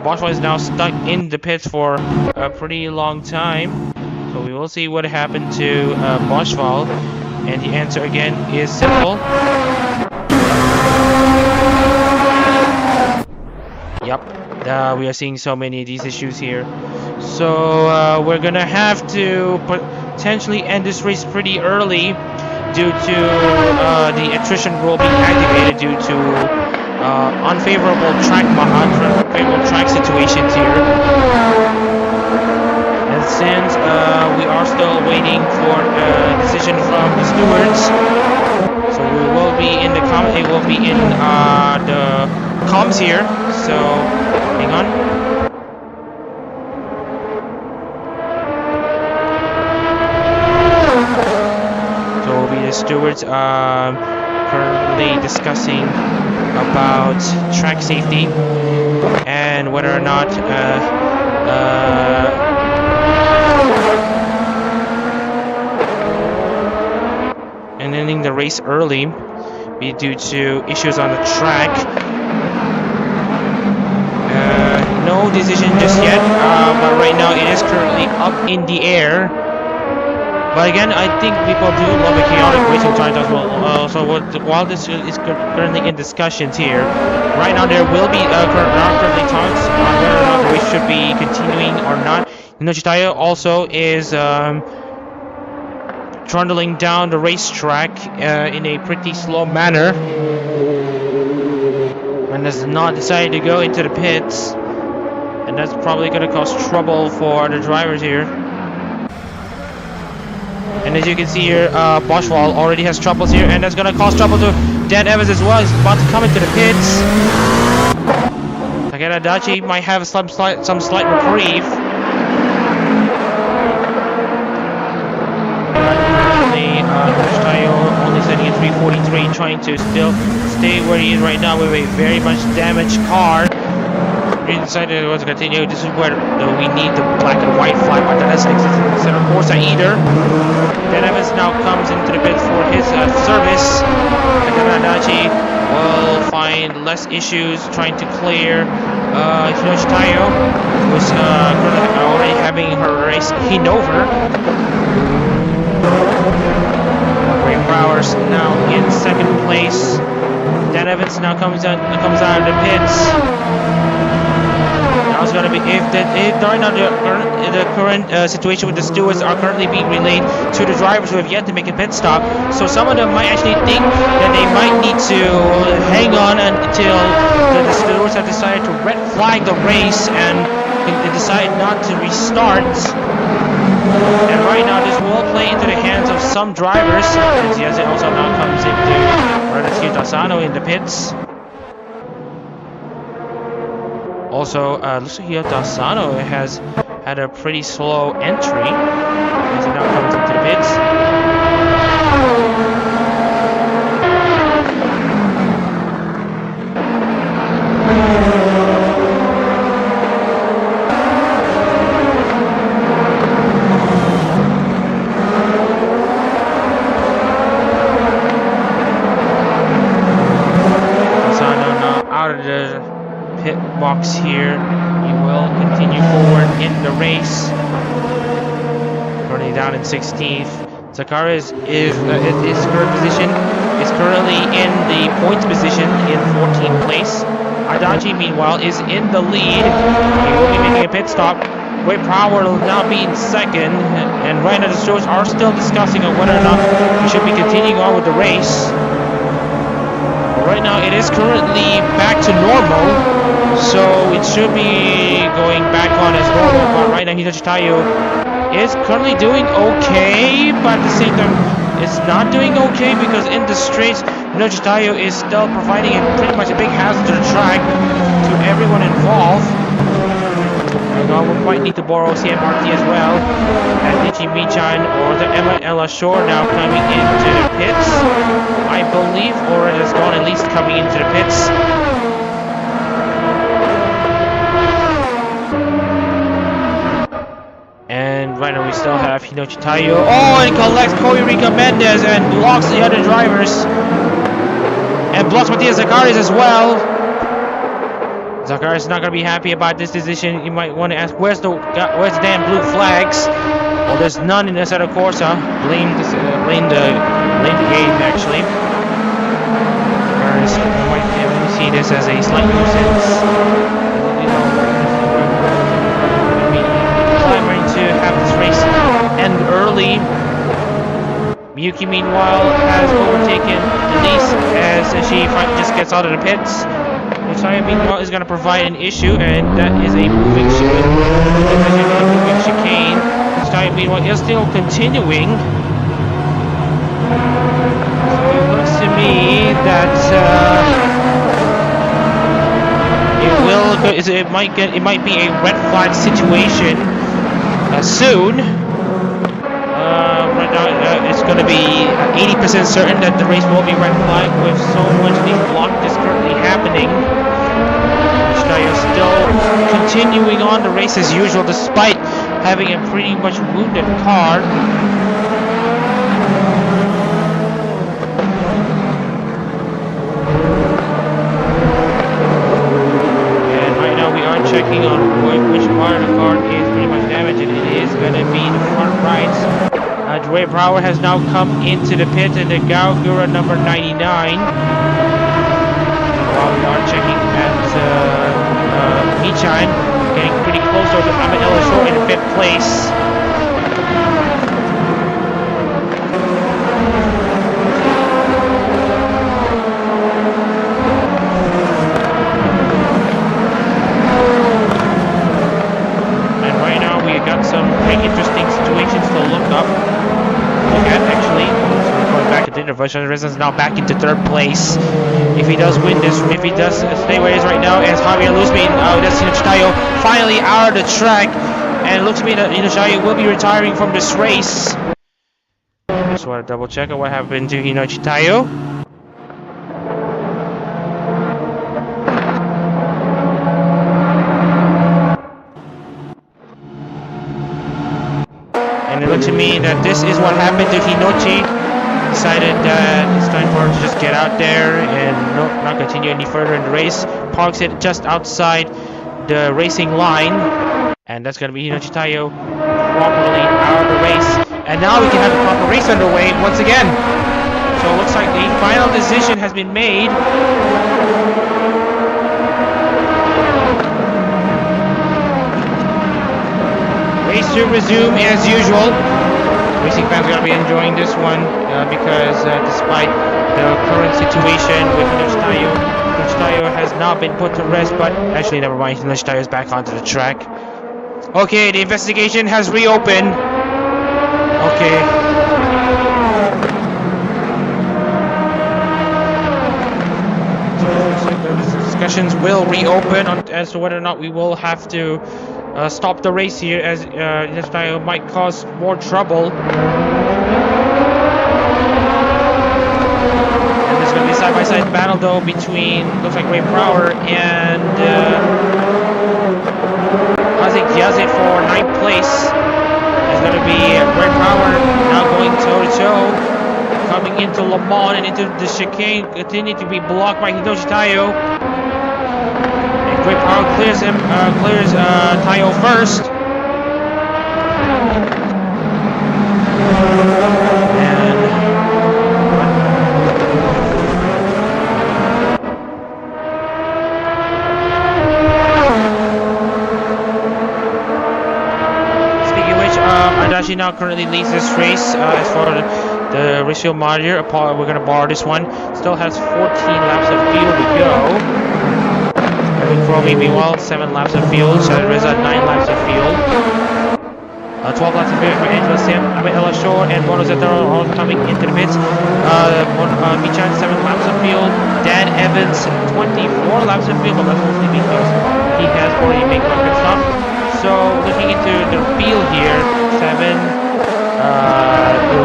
Boschwald is now stuck in the pits for a pretty long time. So we will see what happened to Boschwald. And the answer again is simple. Yep, we are seeing so many of these issues here. So we're gonna have to potentially end this race pretty early due to the attrition rule being activated due to unfavorable track situations here. And since we are still waiting for a decision from the stewards, so we will be in the comms here. So hang on. So will be the stewards currently discussing about track safety and whether or not and ending the race early be due to issues on the track. No decision just yet, but right now it is currently up in the air. But again, I think people do love a chaotic racing chart as well. So while this is currently in discussions here, right now there will be currently talks on whether or not the race should be continuing or not. Hinojitayo also is trundling down the racetrack in a pretty slow manner, and has not decided to go into the pits. and that's probably going to cause trouble for the drivers here. And as you can see here, Boschwald already has troubles here, and that's going to cause trouble to Dan Evans as well. He's about to come into the pits. Takeda Adachi might have some slight reprieve. Only setting at 343, trying to still stay where he is right now with a very much damaged car. He decided he was to continue. This is where we need the black and white flag, but that doesn't exist in Center Corsa either. Dan Evans now comes into the pits for his service. Takeda Adachi will find less issues trying to clear Hiroshi Taiyo, who's already having her race over. Powers now in second place. Dan Evans now comes out of the pits. Now it's gonna be right now the current situation with the stewards are currently being relayed to the drivers who have yet to make a pit stop. So some of them might actually think that they might need to hang on until the stewards have decided to red flag the race and they decide not to restart. And right now this will play into the hands of some drivers, as it also now comes into Radasuke Asano in the pits. Also, looks like Hiroto Asano has had a pretty slow entry as he now comes into the pits. Box here, he will continue forward in the race. Currently down in 16th. Zakara is his current position is currently in the points position in 14th place. Adachi meanwhile is in the lead. He will be making a pit stop. Great Power will now be in second, and right now the stewards are still discussing on whether or not we should be continuing on with the race. Right now it is currently back to normal. So it should be going back on as normal, but right now Hiroshi Taiyo is currently doing okay, but at the same time it's not doing okay because in the straights Hiroshi Taiyo is still providing pretty much a big hazard to the track to everyone involved. We might need to borrow CMRT as well. And Nichi Michan or the Emma Ella Shore now coming into the pits. I believe Aura has gone at least coming into the pits. And right now we still have Hiroshi Taiyo. Oh, and collects Koyurika Mendez and blocks the other drivers. And blocks Matthias Zakaris as well. Zakaris is not going to be happy about this decision. You might want to ask, where's the damn blue flags? Well, there's none in Assetto Corsa. Blame the game, actually. Zakaris might see this as a slight nuisance. Clamoring to have this race end early. Miyuki, meanwhile, has overtaken Elise as she just gets out of the pits. Messiah, meanwhile, is going to provide an issue, and that is a moving chicane. Messiah, meanwhile, is still continuing. So it looks to me that it might be a red flag situation soon. Right now, it's going to be 80% certain that the race will be red flag with so much of these blockades currently happening. Is still continuing on the race as usual despite having a pretty much wounded car. And right now we are checking on which part of the car is pretty much damaged, and it is going to be the front right. Dwayne Brower has now come into the pit in the Gaogura number 99. While we are checking at Michan, getting pretty close over to Amadella Shore in 5th place. but Shadowreza is now back into third place. If he does win this, if he does stay where he is right now, as Javier Luzmin, that's Hinachitayo finally out of the track, and it looks to me that Hinachitayo will be retiring from this race. Just want to double check on what happened to Hinachitayo. And it looked to me that this is what happened to Hinochi. Decided that it's time for him to just get out there and not continue any further in the race. Parks it just outside the racing line. And that's going to be Hinochi Tayo properly out of the race. And now we can have the proper race underway once again. So it looks like the final decision has been made. Race to resume as usual. Racing fans are going to be enjoying this one because despite the current situation with Hinachitayo has not been put to rest, but actually never mind, Hinachitayo is back onto the track. Okay, the investigation has reopened. Okay. So the discussions will reopen as to whether or not we will have to stop the race here, as Hinachitayo might cause more trouble. And there's going to be a side-by-side battle though between, looks like Ray Brower and Isaac Yazid for 9th place. It's going to be Ray Brower now going toe-to-toe, coming into Le Mans and into the chicane, continue to be blocked by Hinachitayo. Great Power clears Tayo first. And speaking of which, Adachi now currently leads this race. As for the race field monitor, we're going to borrow this one. Still has 14 laps of field to go. Chromie, meanwhile, 7 laps of field. Shadowreza, 9 laps of field. 12 laps of field for Angela Sim, Abed Ella Shore, and Bono Zetaro all coming into the pits. Michan, 7 laps of field. Dan Evans, 24 laps of field, but that's mostly because he has already made one pit stop. So, looking into the field here, 7,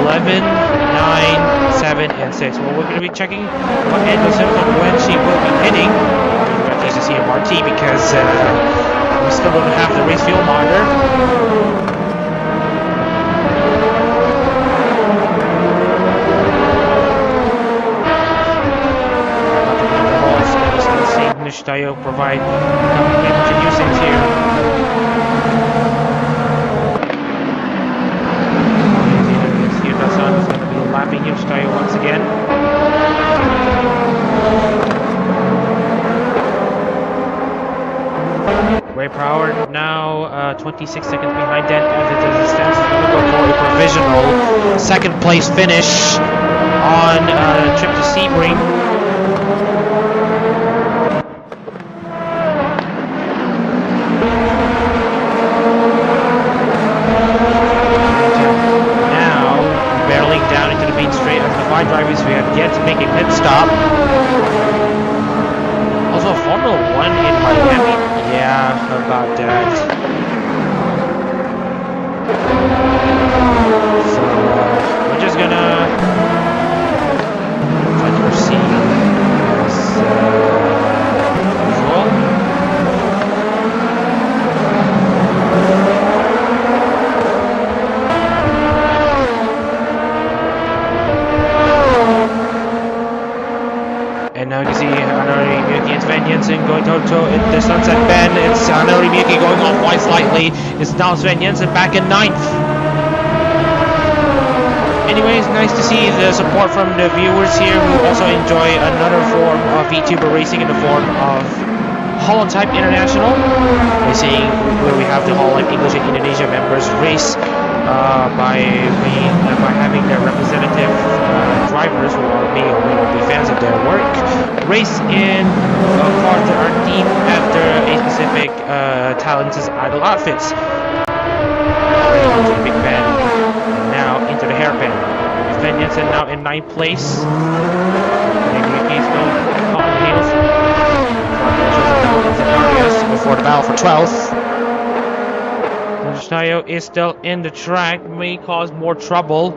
11, 9, 7, and 6. Well, we're going to be checking what Angela Sim when she will be hitting. To see MRT because we still don't have the race field monitor. Still seeing Hinachitayo provide much nuisance here. Hyuta-san is going to be lapping Hinachitayo once again. Ray Power now 26 seconds behind Dan Evans as it stands. He's going to go for a provisional second place finish on a trip to Sebring. Now barreling down into the main straight as the 5 drivers who have yet to make a pit stop. Also Formula 1 in Miami. Yeah, about that. So, we're just gonna try to proceed as usual. And now you can see Hanori Miyuki and Sven Jensen going toe-to-toe in the Sunset Bend. It's Hanori Miyuki going off wide slightly. It's now Sven Jensen back in 9th. Anyways, nice to see the support from the viewers here who also enjoy another form of VTuber racing in the form of HoloType International Racing, where we have the HoloType English and Indonesia members race by having their representative drivers who may or may not be fans of their work race in cars that are themed after a specific talent's idol outfits. Into the big bend and now into the hairpin. Sven Jensen now in 9th place. Ricky's still caught in the heels. Zacharias before the battle for 12th. Tayo is still in the track, may cause more trouble.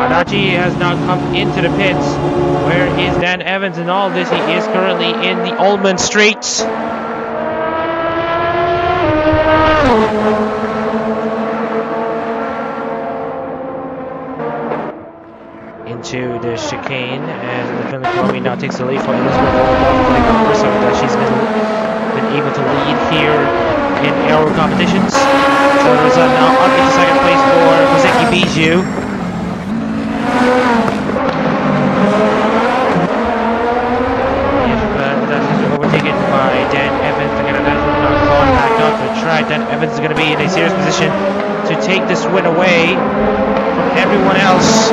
Adachi has now come into the pits. Where is Dan Evans in all this? He is currently in the Ullman Straits. Into the chicane, and the Chloe now takes the lead for Elizabeth. So that she's been able to lead here in aero competitions. So there's now up into second place for Koseki Bijou. Overtaken by Dan Evans. Again, that's not gone back up the track. Dan Evans is going to be in a serious position to take this win away from everyone else.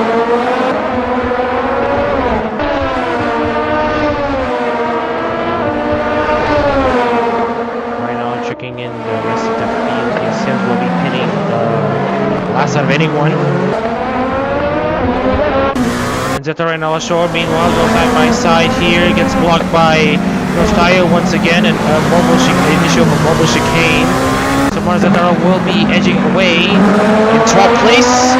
Right now, checking in the rest of the field. Sims will be pinning the last out of anyone. Zeta right now ashore, meanwhile goes side by side here, gets blocked by Tayo once again, and initial from mobile chicane. So Marzataro will be edging away in 12th place.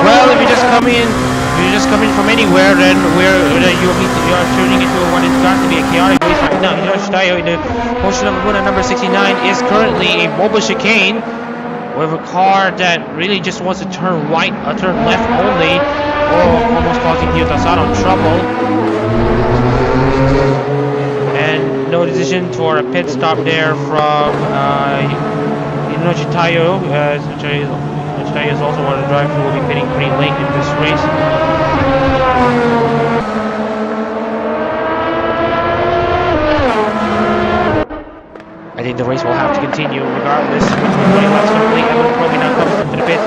Well, if you're just coming from anywhere, then you are tuning into what is going to be a chaotic race right now. Tayo in the position number 69 is currently a mobile chicane with a car that really just wants to turn right or turn left only, or almost causing Hyo Tasano trouble. And no decision for a pit stop there from Inochi Tayo. Tayo is also one of the drivers who will be pitting pretty late in this race. I think the race will have to continue regardless. 20 laps complete. Evan Kuromi now comes into the pit.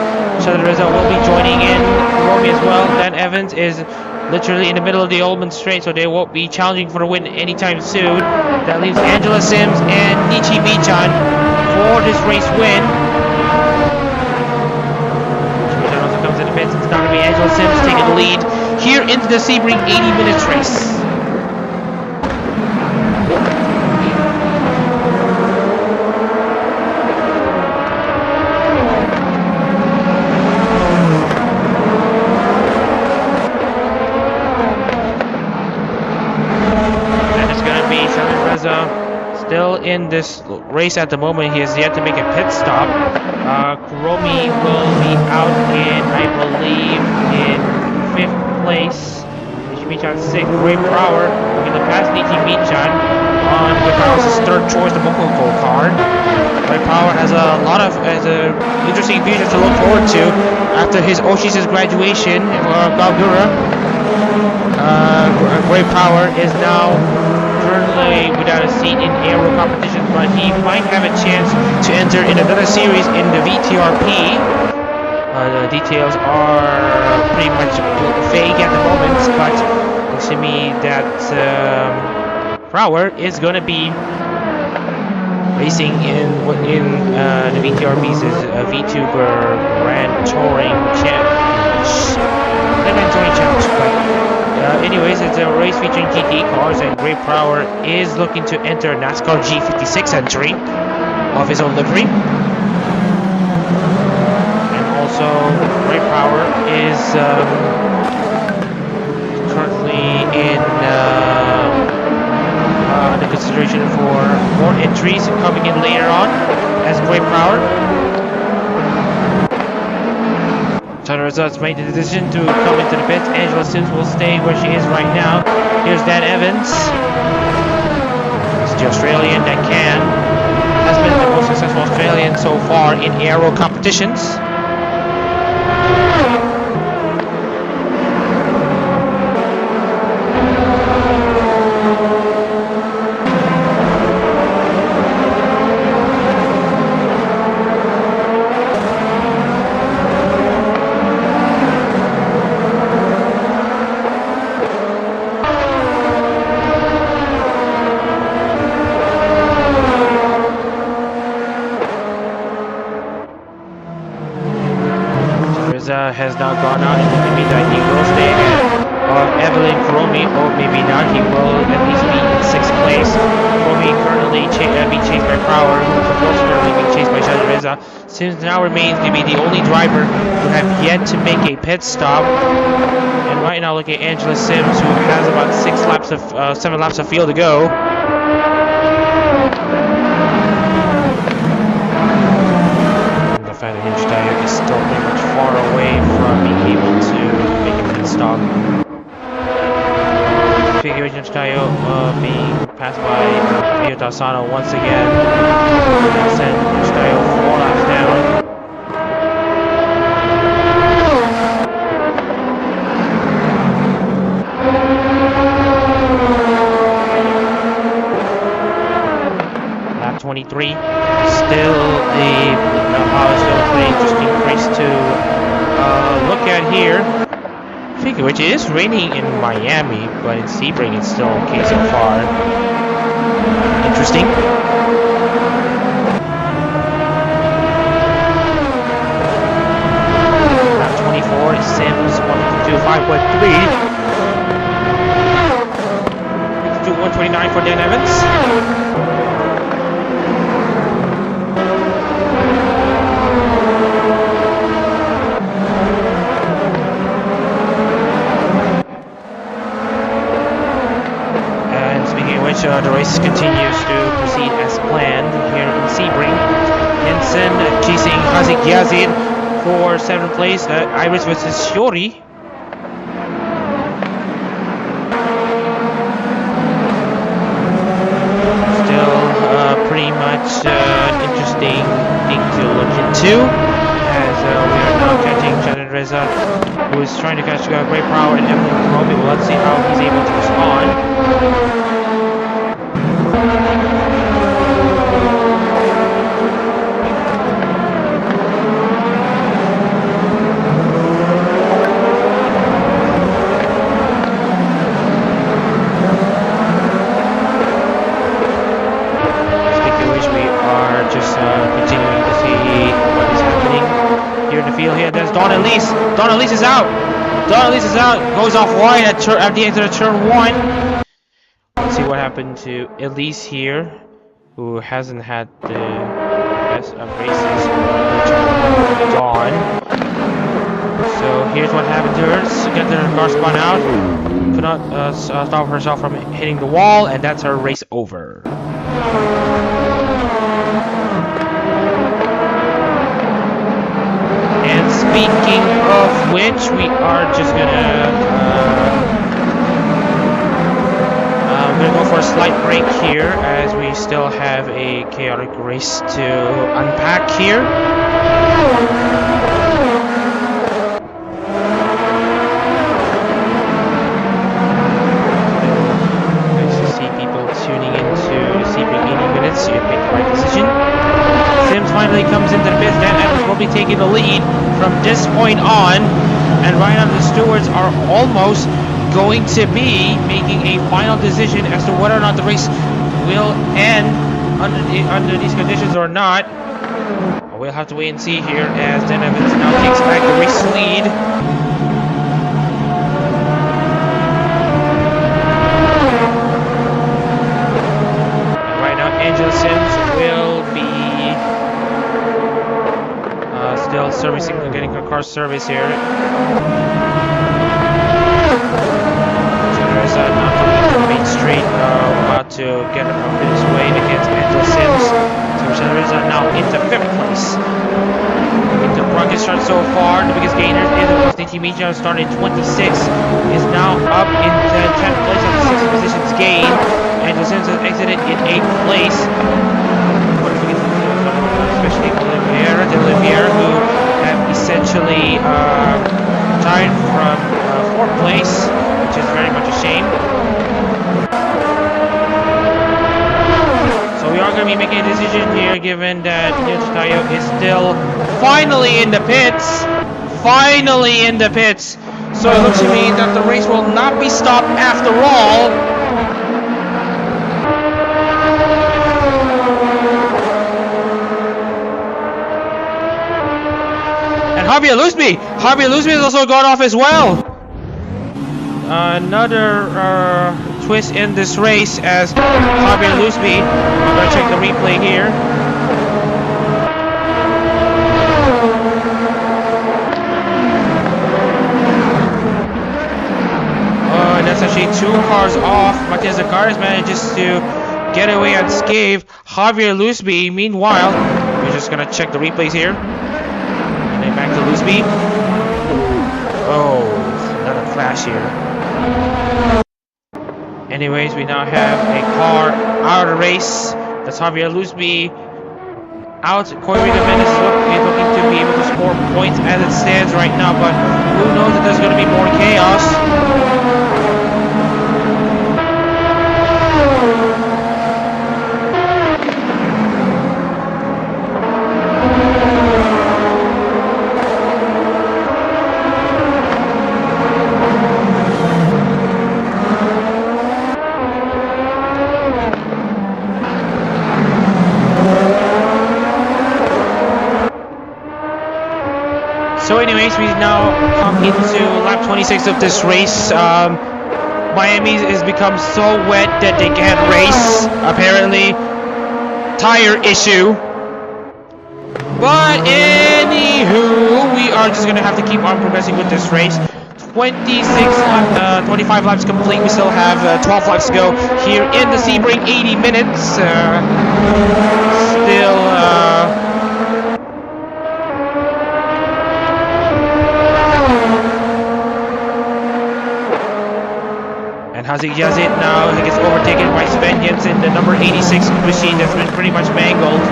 Shada Reza will be joining in. Kuromi as well. Dan Evans is literally in the middle of the Ullman Straight, so they won't be challenging for the win anytime soon. That leaves Angela Sims and Nichi Michan for this race win. Nichi Michan also comes into the pits. It's now going to be Angela Sims taking the lead here into the Sebring 80 minutes race. Still in this race at the moment. He has yet to make a pit stop. Kuromi will be out in, I believe, in 5th place. Nichi Michan 6th. Ray Brower looking to pass Nichi Michan on Ray Brower's 3rd choice, the Mokoko car. Ray Brower has a lot of interesting future to look forward to after his Oshi's graduation for Gagura. Ray Brower is now currently without a seat in aero competitions, but he might have a chance to enter in another series in the VTRP. The details are pretty much vague at the moment, but it looks to me that Brower is going to be racing in the VTRP's VTuber Grand Touring Challenge. Anyways, it's a race featuring GT cars, and Gray Brower is looking to enter NASCAR G56 entry of his own livery. And also, Gray Brower is currently in under consideration for more entries coming in later on as Gray Brower. China Results made the decision to come into the pits. Angela Sims will stay where she is right now. Here's Dan Evans. It's the Australian that has been the most successful Australian so far in aero competitions. has now gone out, and it means that he will stay ahead of Evelyn Kuromi, or maybe not. He will at least be in 6th place. Kuromi currently being chased by Power, who's of course currently being chased by Shadreza. Sims now remains to be the only driver to have yet to make a pit stop. And right now, look at Angela Sims, who has about 7 laps of field to go. The fact that Hinchtayo is still pretty much far away from being able to make a pit stop. Speaking of Hinchtayo being passed by Ryo Tasano once again. Now send Hinchtayo 4 laps down. Lap 23. Still still a pretty interesting race to look at here. Speaking of which, it is raining in Miami, but in Sebring it's still okay so far. Interesting. Lap 24 is Sims 1:55.3. 1:29 for Dan Evans. The race continues to proceed as planned here in Sebring. Henson chasing Hazik Yazid for 7th place. Iris versus Shiori. Still pretty much interesting thing to look into, as we are now catching Janet Reza, who is trying to catch Great Power and Evelyn Kuromi. Well, let's see how he's able to respond. Continuing to see what is happening here in the field. Here, there's Dawn Elise. Dawn Elise is out. Dawn Elise is out. Goes off wide at the end of the turn 1. Let's see what happened to Elise here, who hasn't had the best of races. Dawn. So here's what happened to her. She got the car spun out. Could not stop herself from hitting the wall, and that's her race over. And speaking of which, we are just gonna go for a slight break here, as we still have a chaotic race to unpack here. Nice to see people tuning into the Sebring 80 minutes. You make the right decision. Sims finally comes into the pits. Dan Evans will be taking the lead from this point on, and right now the stewards are almost going to be making a final decision as to whether or not the race will end under these conditions or not. We'll have to wait and see here, as Dan Evans now takes back the race lead. And right now Angela Sims will be still servicing, getting her car service here. So there's now coming into the main street, about to get up his way against Angela Sims. So Shadreza are now into 5th place. The rocket start so far, the biggest gainers is of course Nichi Mija, starting 26, is now up into 10th place on the 6th positions gain. Angela Sims has exited in 8th place. Especially Olivier, who have essentially tied from 4th place, which is very much a shame. So we are going to be making a decision here, given that Tayo is still finally in the pits. Finally in the pits. So it looks to me that the race will not be stopped after all. Javier Luzmi Javier Luzmi has also gone off as well. Another twist in this race as Javier Luzmi. I'm gonna check the replay here. Oh, and that's actually 2 cars off. Matias Zakaris manages to get away unscathed. Javier Luzmi, meanwhile, we're just gonna check the replays here. And then back to Luzmi. Oh, another crash here. Anyways, we now have a car out of the race. That's Javier Luzmi out. Corey Jimenez is looking to be able to score points as it stands right now, but who knows if there's going to be more chaos. So anyways, we now come into lap 26 of this race. Miami has become so wet that they can't race, apparently. Tire issue. But anywho, we are just going to have to keep on progressing with this race. 25 laps complete. We still have 12 laps to go here in the Sebring. 80 minutes. Hazik Yazid now gets overtaken by Sven Jensen, the number 86 machine that's been pretty much mangled.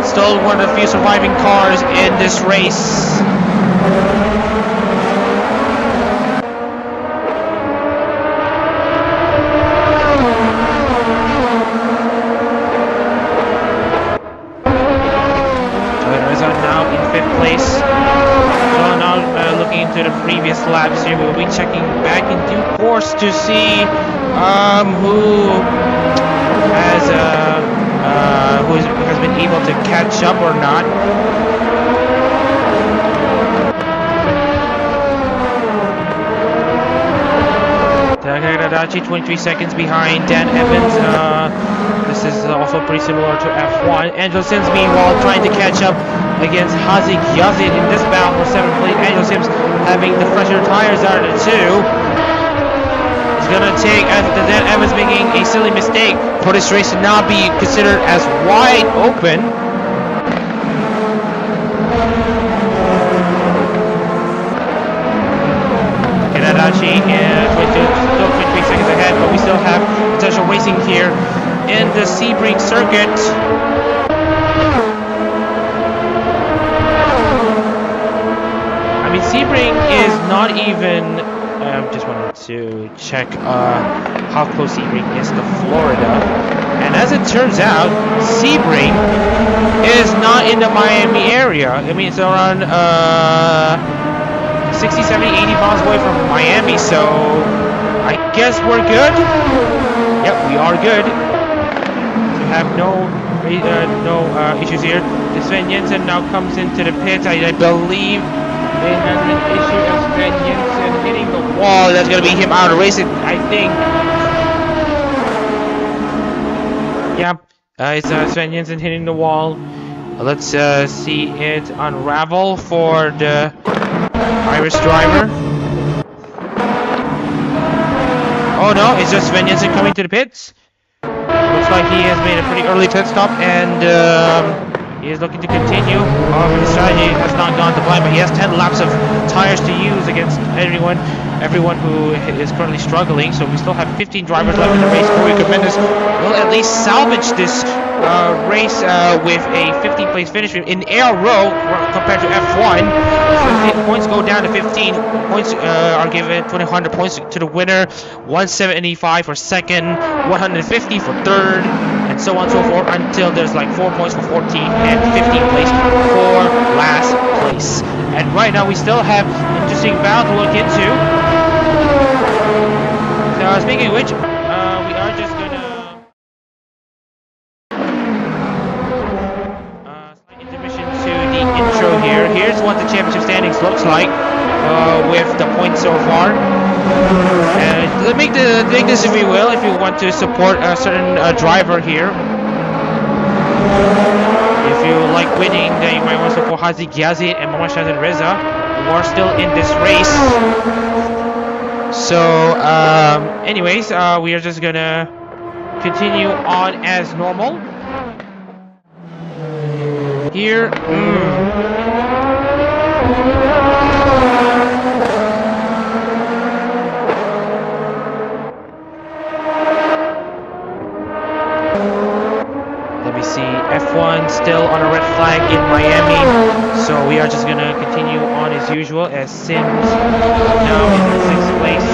Still one of the few surviving cars in this race. Toyotas are now in 5th place. So now looking into the previous laps here, we'll be checking back in due course to see who has been able to catch up or not. Takagadachi 23 seconds behind Dan Evans. This is also pretty similar to F1. Angelo Sims meanwhile trying to catch up against Hazik Yazid in this battle for 7th place. Angelo Sims having the fresher tires out of the 2. It's gonna take after Dan Evans making a silly mistake for this race to not be considered as wide open. Kanadachi still 23 seconds ahead, but we still have potential racing here in the Sebring circuit. I mean, Sebring is not even. Just wanted to check how close Sebring is to Florida, and as it turns out, Sebring is not in the Miami area. I mean, it's around 60, 70, 80 miles away from Miami, so I guess we're good. Yep, we are good. So have no issues here. Sven Jensen now comes into the pits. I believe they have an issue of Sven Jensen hitting the wall. That's going to be him out of racing, I think. Yeah, it's Sven Jensen hitting the wall. Let's see it unravel for the Irish driver. Oh no, it's just Sven Jensen coming to the pits. Looks like he has made a pretty early pit stop, and he is looking to continue. His strategy has not gone to plan, but he has 10 laps of tires to use against everyone who is currently struggling. So we still have 15 drivers left in the race. Corey Jimenez will at least salvage this race with a 15th place finish in air row compared to F1. Points go down to 15. Points are given 200 points to the winner, 175 for second, 150 for third, and so on and so forth until there's like 4 points for 14 and 15th place for last place. And right now we still have an interesting battle to look into. So speaking of which, we are just gonna slight intermission to the intro here. Here's what the championship standings looks like. with the points so far. Make this if you will, if you want to support a certain driver here. If you like winning, then you might want to support Hazi Ghazi and Mamashaz Reza, who are still in this race. So, anyways, we are just gonna continue on as normal. Here, let me see, F1 still on a red flag in Miami, so we are just gonna continue on as usual as Sims now in 6th place.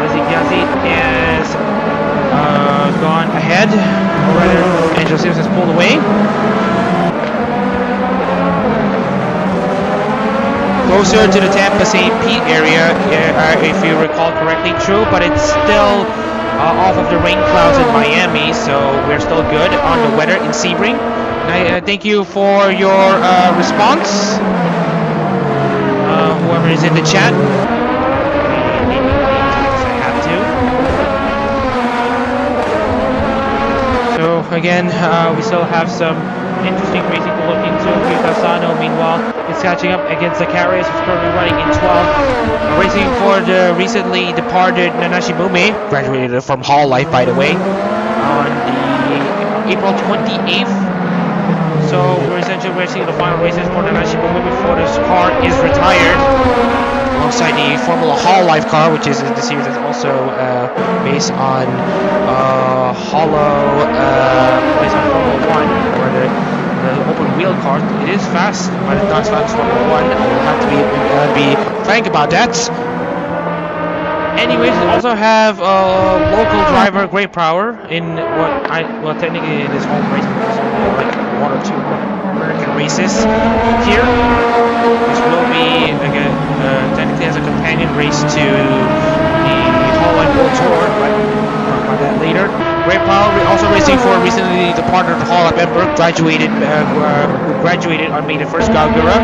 Hazi Ghazi is gone ahead, or rather, Angel Sims has pulled away. Closer to the Tampa St. Pete area, if you recall correctly, true, but it's still off of the rain clouds in Miami, so we're still good on the weather in Sebring. And I thank you for your response, whoever is in the chat. So again, we still have some interesting racing to look into. Asano, meanwhile, is catching up against Zacharias, who's currently running in 12th. Racing for the recently departed Nanashi Mume, graduated from HoloType, by the way, on the April 28th. So we're essentially racing the final races for Nanashi Mume before this car is retired, alongside the Formula HoloType car, which is the series that's also based on based on Formula 1, or the open wheel car. It is fast, but it's not as fast as Formula 1. I will have to be frank about that. Anyways, we also have local driver Great Power in well technically it is home race, because only like 1 or 2 American races here. This will be again technically as a companion race to the Holland World Tour, but talk about that later. Great Power also racing for recently departed Hall of member, graduated on May the 1st, Galgura.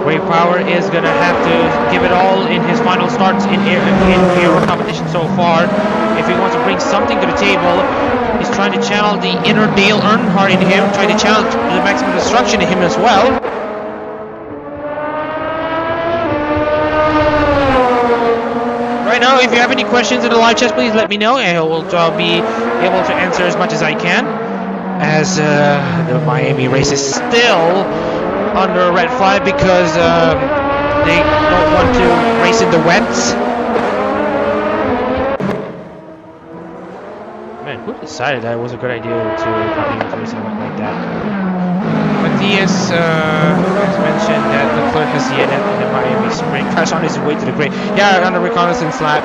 Great Power is gonna have to give it all in his final starts in aero competition so far. If he wants to bring something to the table, he's trying to channel the inner Dale Earnhardt in him, trying to channel the maximum destruction in him as well. Right now, if you have any questions in the live chat, please let me know, and I will be able to answer as much as I can. As the Miami race is still under a red flag because they don't want to race in the wet. Man, who decided that it was a good idea to probably race in the wet like that? Matthias has mentioned that Leclerc has yet in the Miami Spring crash on his way to the grid. Yeah, on the reconnaissance lap,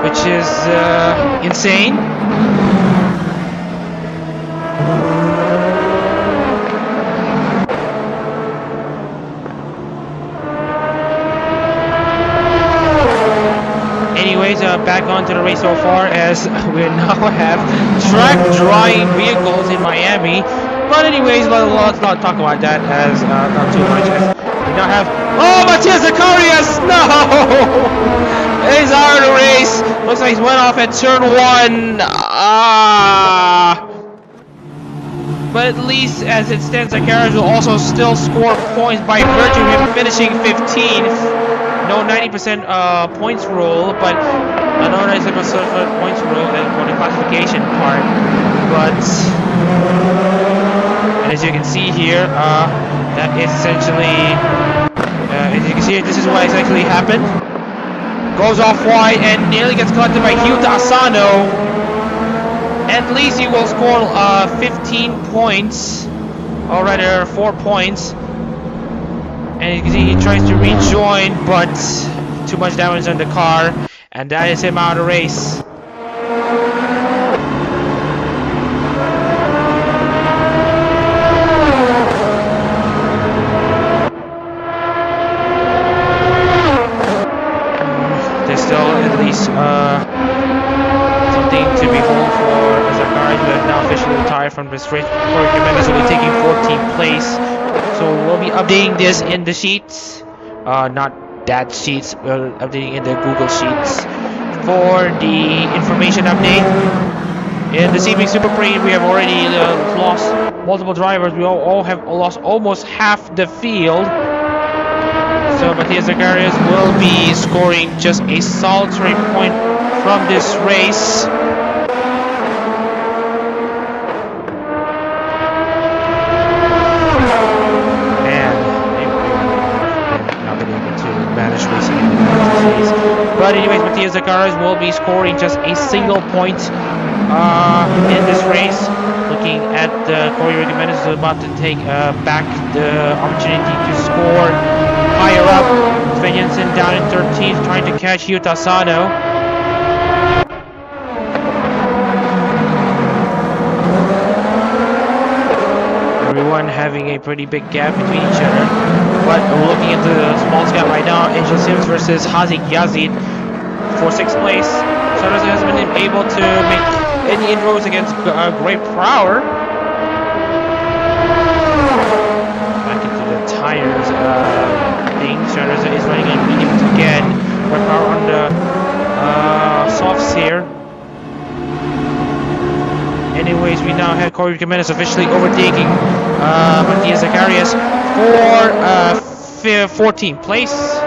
which is insane. Anyways, back onto the race so far, as we now have track drying vehicles in Miami. But anyways, let's not talk about that, as not too much. As we now have Matthias Zacharias. No, he's out of the race. Looks like he went off at turn 1. But at least as it stands, Zacharias will also still score points by virtue of him finishing 15th. No 90% points rule, but no 90% points rule for the classification part. But and as you can see here, that is essentially, as you can see, this is what essentially happened. Goes off wide and nearly gets collected by Hyuta Asano. At least he will score 15 points, or rather 4 points. And you can see he tries to rejoin, but too much damage on the car, and that is him out of the race. There's still at least something to behold for Zacharias, who has now officially retired from this race. Corey Jimenez will be taking 14th place. So so we'll be updating this in the sheets, not that sheets, we're updating in the Google Sheets for the information update. In the Sebring Super Parade, we have already lost multiple drivers. We all have lost almost half the field. So Matthias Zacharias will be scoring just a solitary point from this race. But anyways, Matthias Zacharias will be scoring just a single point in this race. Looking at Corey Rigomedes is about to take back the opportunity to score higher up. Sven Jensen down in 13th, trying to catch Yuta Sano. Everyone having a pretty big gap between each other. But we're looking at the smallest gap right now. Angel Sims versus Hazik Yazid for 6th place. Sotosa hasn't been able to make any inroads against Great Prower. Back into the tires thing. Sotosa is running on mediums again. Great Prower on the softs here. Anyways, we now have Corey Jimenez officially overtaking Matthias Zacharias for 14th place.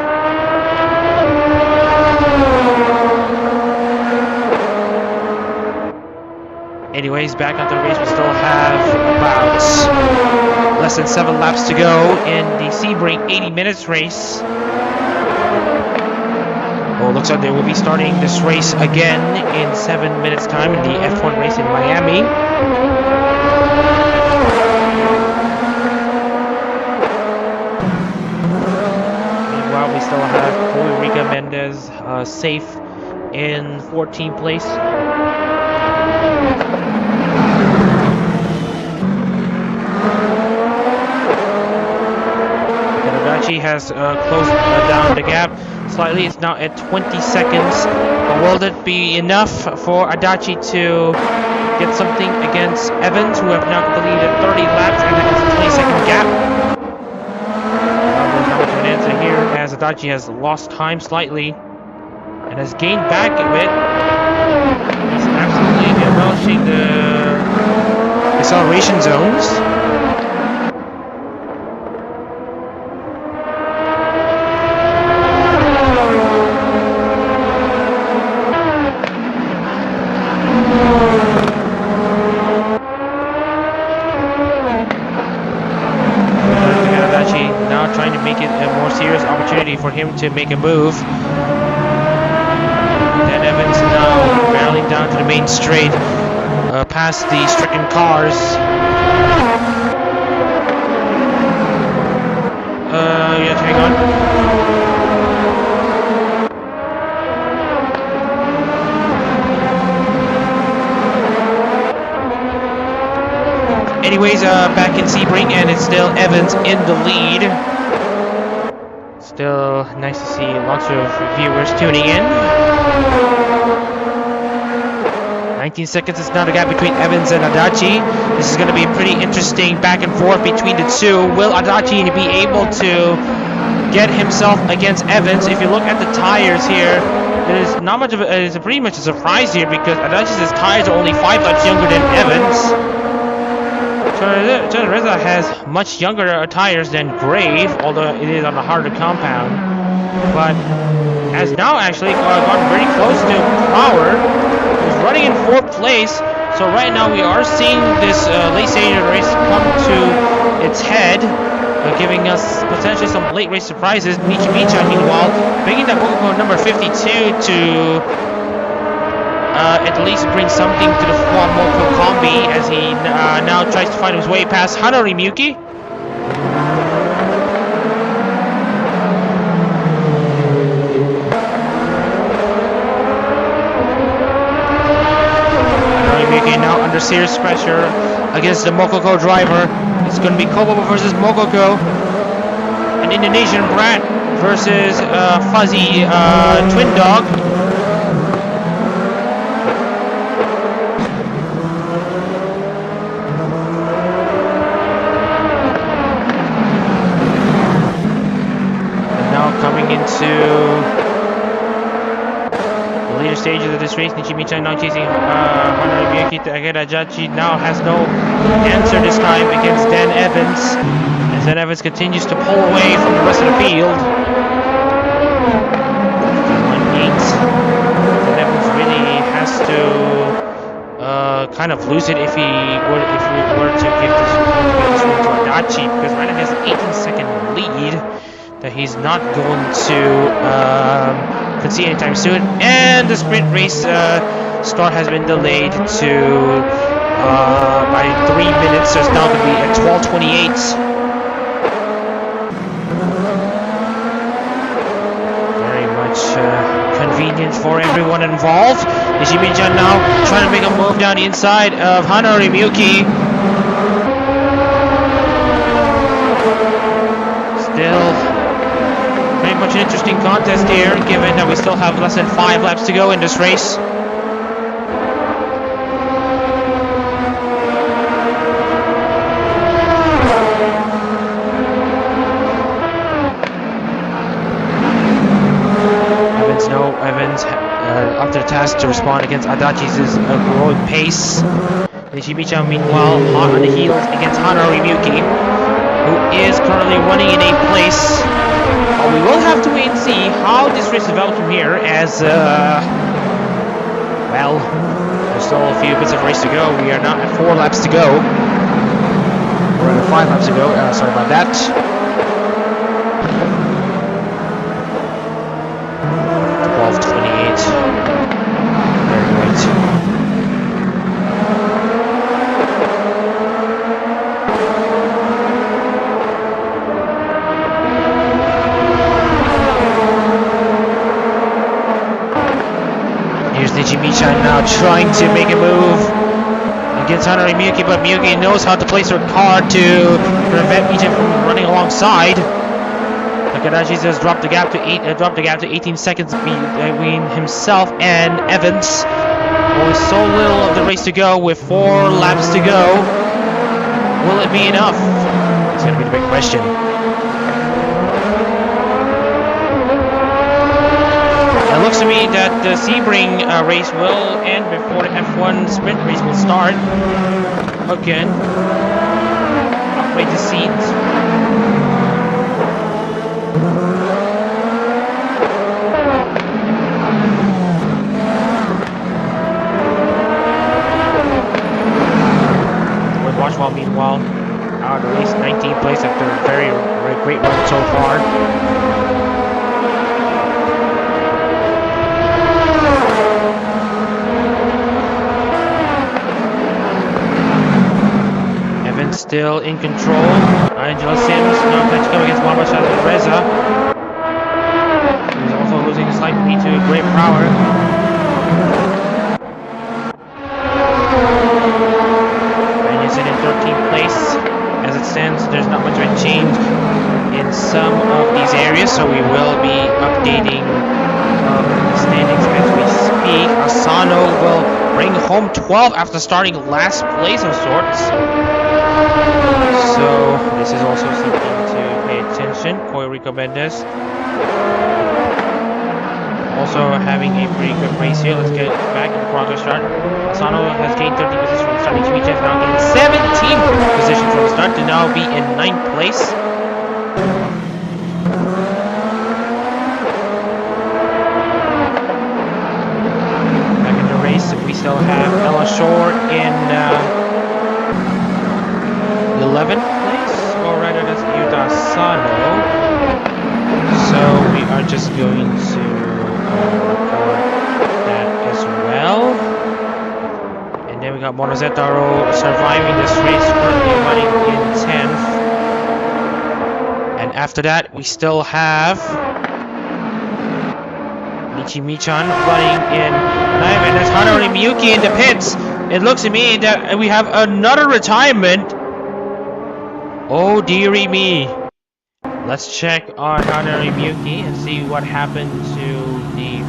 Anyways, back on the race, we still have about less than 7 laps to go in the Sebring 80 minutes race. Well, looks like they will be starting this race again in 7 minutes time in the F1 race in Miami. Meanwhile, we still have Rica Mendez safe in 14th place. Adachi has closed down the gap slightly. It's now at 20 seconds. Will it be enough for Adachi to get something against Evans, who have now completed 30 laps and has a 20-second gap? There's not much of an answer here, as Adachi has lost time slightly and has gained back a bit. He's absolutely demolishing the acceleration zones. Trying to make it a more serious opportunity for him to make a move. Then Evans now barreling down to the main straight, past the stricken cars. Yeah, hang on. Anyways, back in Sebring, and it's still Evans in the lead. Still nice to see lots of viewers tuning in. 19 seconds is now the gap between Evans and Adachi. This is going to be a pretty interesting back and forth between the two. Will Adachi be able to get himself against Evans? If you look at the tires here, it is not much of a, it's pretty much a surprise here, because Adachi's tires are only 5 laps younger than Evans. Reza has much younger tires than Grave, although it is on a harder compound, but has now actually gotten very close to Power, who's running in 4th place. So right now we are seeing this late stage of the race come to its head, giving us potentially some late race surprises. Michi Micha, meanwhile, bringing that Moco number 52 to at least bring something to the Moko Combi, as he now tries to find his way past Hanori Miyuki. Hanori Miyuki now under serious pressure against the Mokoko driver. It's going to be Kobobo versus Mokoko. An Indonesian brat versus Fuzzy Twin Dog. of this race. Nichimicha now chasing Hanari Miyuki. Takeda Jachi now has no answer this time against Dan Evans. As Dan Evans continues to pull away from the rest of the field. 1-8. Dan Evans really has to kind of lose it if we were to give this win to Adachi, because right now he has an 18-second lead that he's not going to concede anytime soon. And the sprint race start has been delayed to by 3 minutes, so it's now going to be at 12:28. Very much convenient for everyone involved. Nishimiya now trying to make a move down the inside of Hanari Miyuki. Still pretty much an interesting contest here, given that we still have less than 5 laps to go in this race. Evans up to the task to respond against Adachi's heroic pace. Nishimiya meanwhile hot on the heels against Hanari Miyuki, who is currently running in 8th place. We will have to wait and see how this race develops from here, as well, there's still a few bits of race to go. We are not at 4 laps to go. We're at 5 laps to go. Sorry about that. 12:28. Very right. Here's Nishimiya now trying to make a move against Hanari Miyuki, but Miyuki knows how to place her car to prevent Miyuki from running alongside. Takadashi has dropped the gap to 18 seconds between himself and Evans. With so little of the race to go, with 4 laps to go, will it be enough? It's going to be the big question. It looks to me that the Sebring race will end before the F1 sprint race will start. Again, upgrade the scenes. While meanwhile, out of the race, 19th place after a very great run so far. Evans still in control. Angela Sims now trying to come against Muhammad Reza. He's also losing slightly to Great Power. In 13th place. As it stands, there's not much of a change in some of these areas, so we will be updating the standings as we speak. Asano will bring home 12 after starting last place of sorts. So this is also something to pay attention. Rico Mendes also having a pretty good race here. Let's get back in the progress chart. Asano has gained 13 positions from the start. Nishimiya has now gained 17 positions from the start to now be in 9th place. Back in the race, we still have Ella Shore in 11th place, or rather that's Yuta Asano. So we are just going to record that as well. And then we got Monozetaro surviving this race, currently running in 10th. And after that, we still have Nichimichan running in 9th. And there's Hanari Miyuki in the pits. It looks to me that we have another retirement. Oh dearie me. Let's check on Hanari Miyuki and see what happened to the...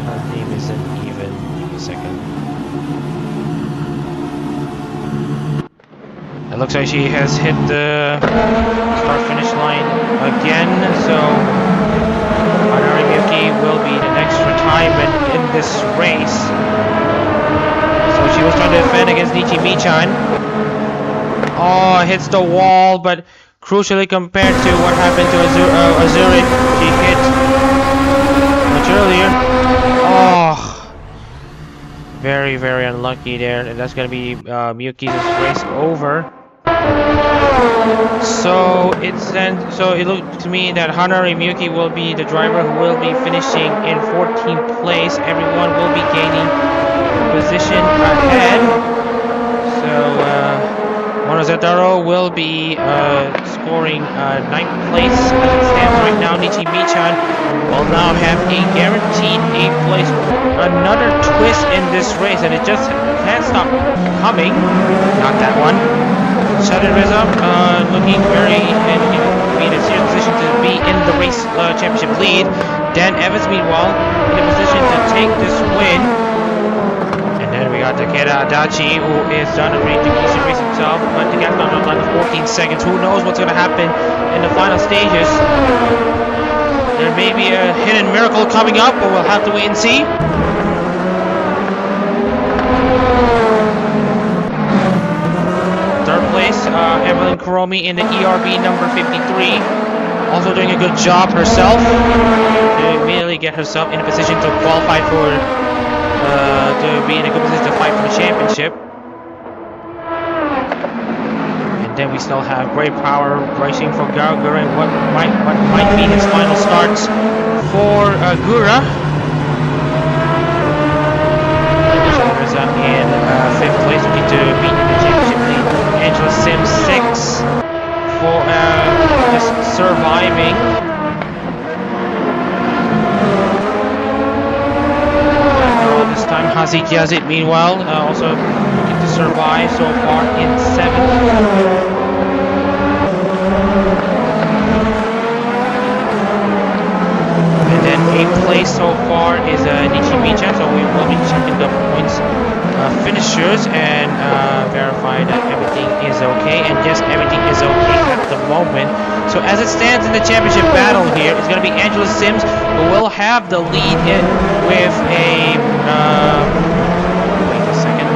her name isn't even... Give me a second. It looks like she has hit the start-finish line again, so Hanari Miyuki Adachi will be the next retirement in this race. So she was trying to defend against Nichi Michan. Oh, hits the wall, but crucially compared to what happened to Azurin, she hit much earlier. Oh, very, very unlucky there. And that's going to be Miyuki's race over. So it looked to me that Hanari Miyuki will be the driver who will be finishing in 14th place. Everyone will be gaining position ahead. So Monozetaro will be scoring 9th place as it stands right now. Nichi Michan will now have a guaranteed 8th place. Another twist in this race, and it just can't stop coming. Not that one. Shadid Reza looking very in a serious position to be in the race championship lead. Dan Evans, meanwhile, in a position to take this win. And then we got Takeda Adachi, who is done a pretty decent race himself, but the gap's not down to 14 seconds. Who knows what's going to happen in the final stages? There may be a hidden miracle coming up, but we'll have to wait and see. Evelyn Kuromi in the ERB number 53, also doing a good job herself to immediately get herself in a position to qualify for, to be in a good position to fight for the championship. And then we still have great power racing for Gura and what might be his final starts for Gura. In 5th place, looking to beat the championship lead. Angela Sims 6 for just surviving. This time Hazik Yazid meanwhile also looking to survive so far in 7th. And then 8th place so far is Nichi Michan, so we will be checking the points finishers and verify that everything is okay. And yes, everything is okay at the moment. So as it stands in the championship battle here, it's going to be Angela Sims who will have the lead in with a wait a second.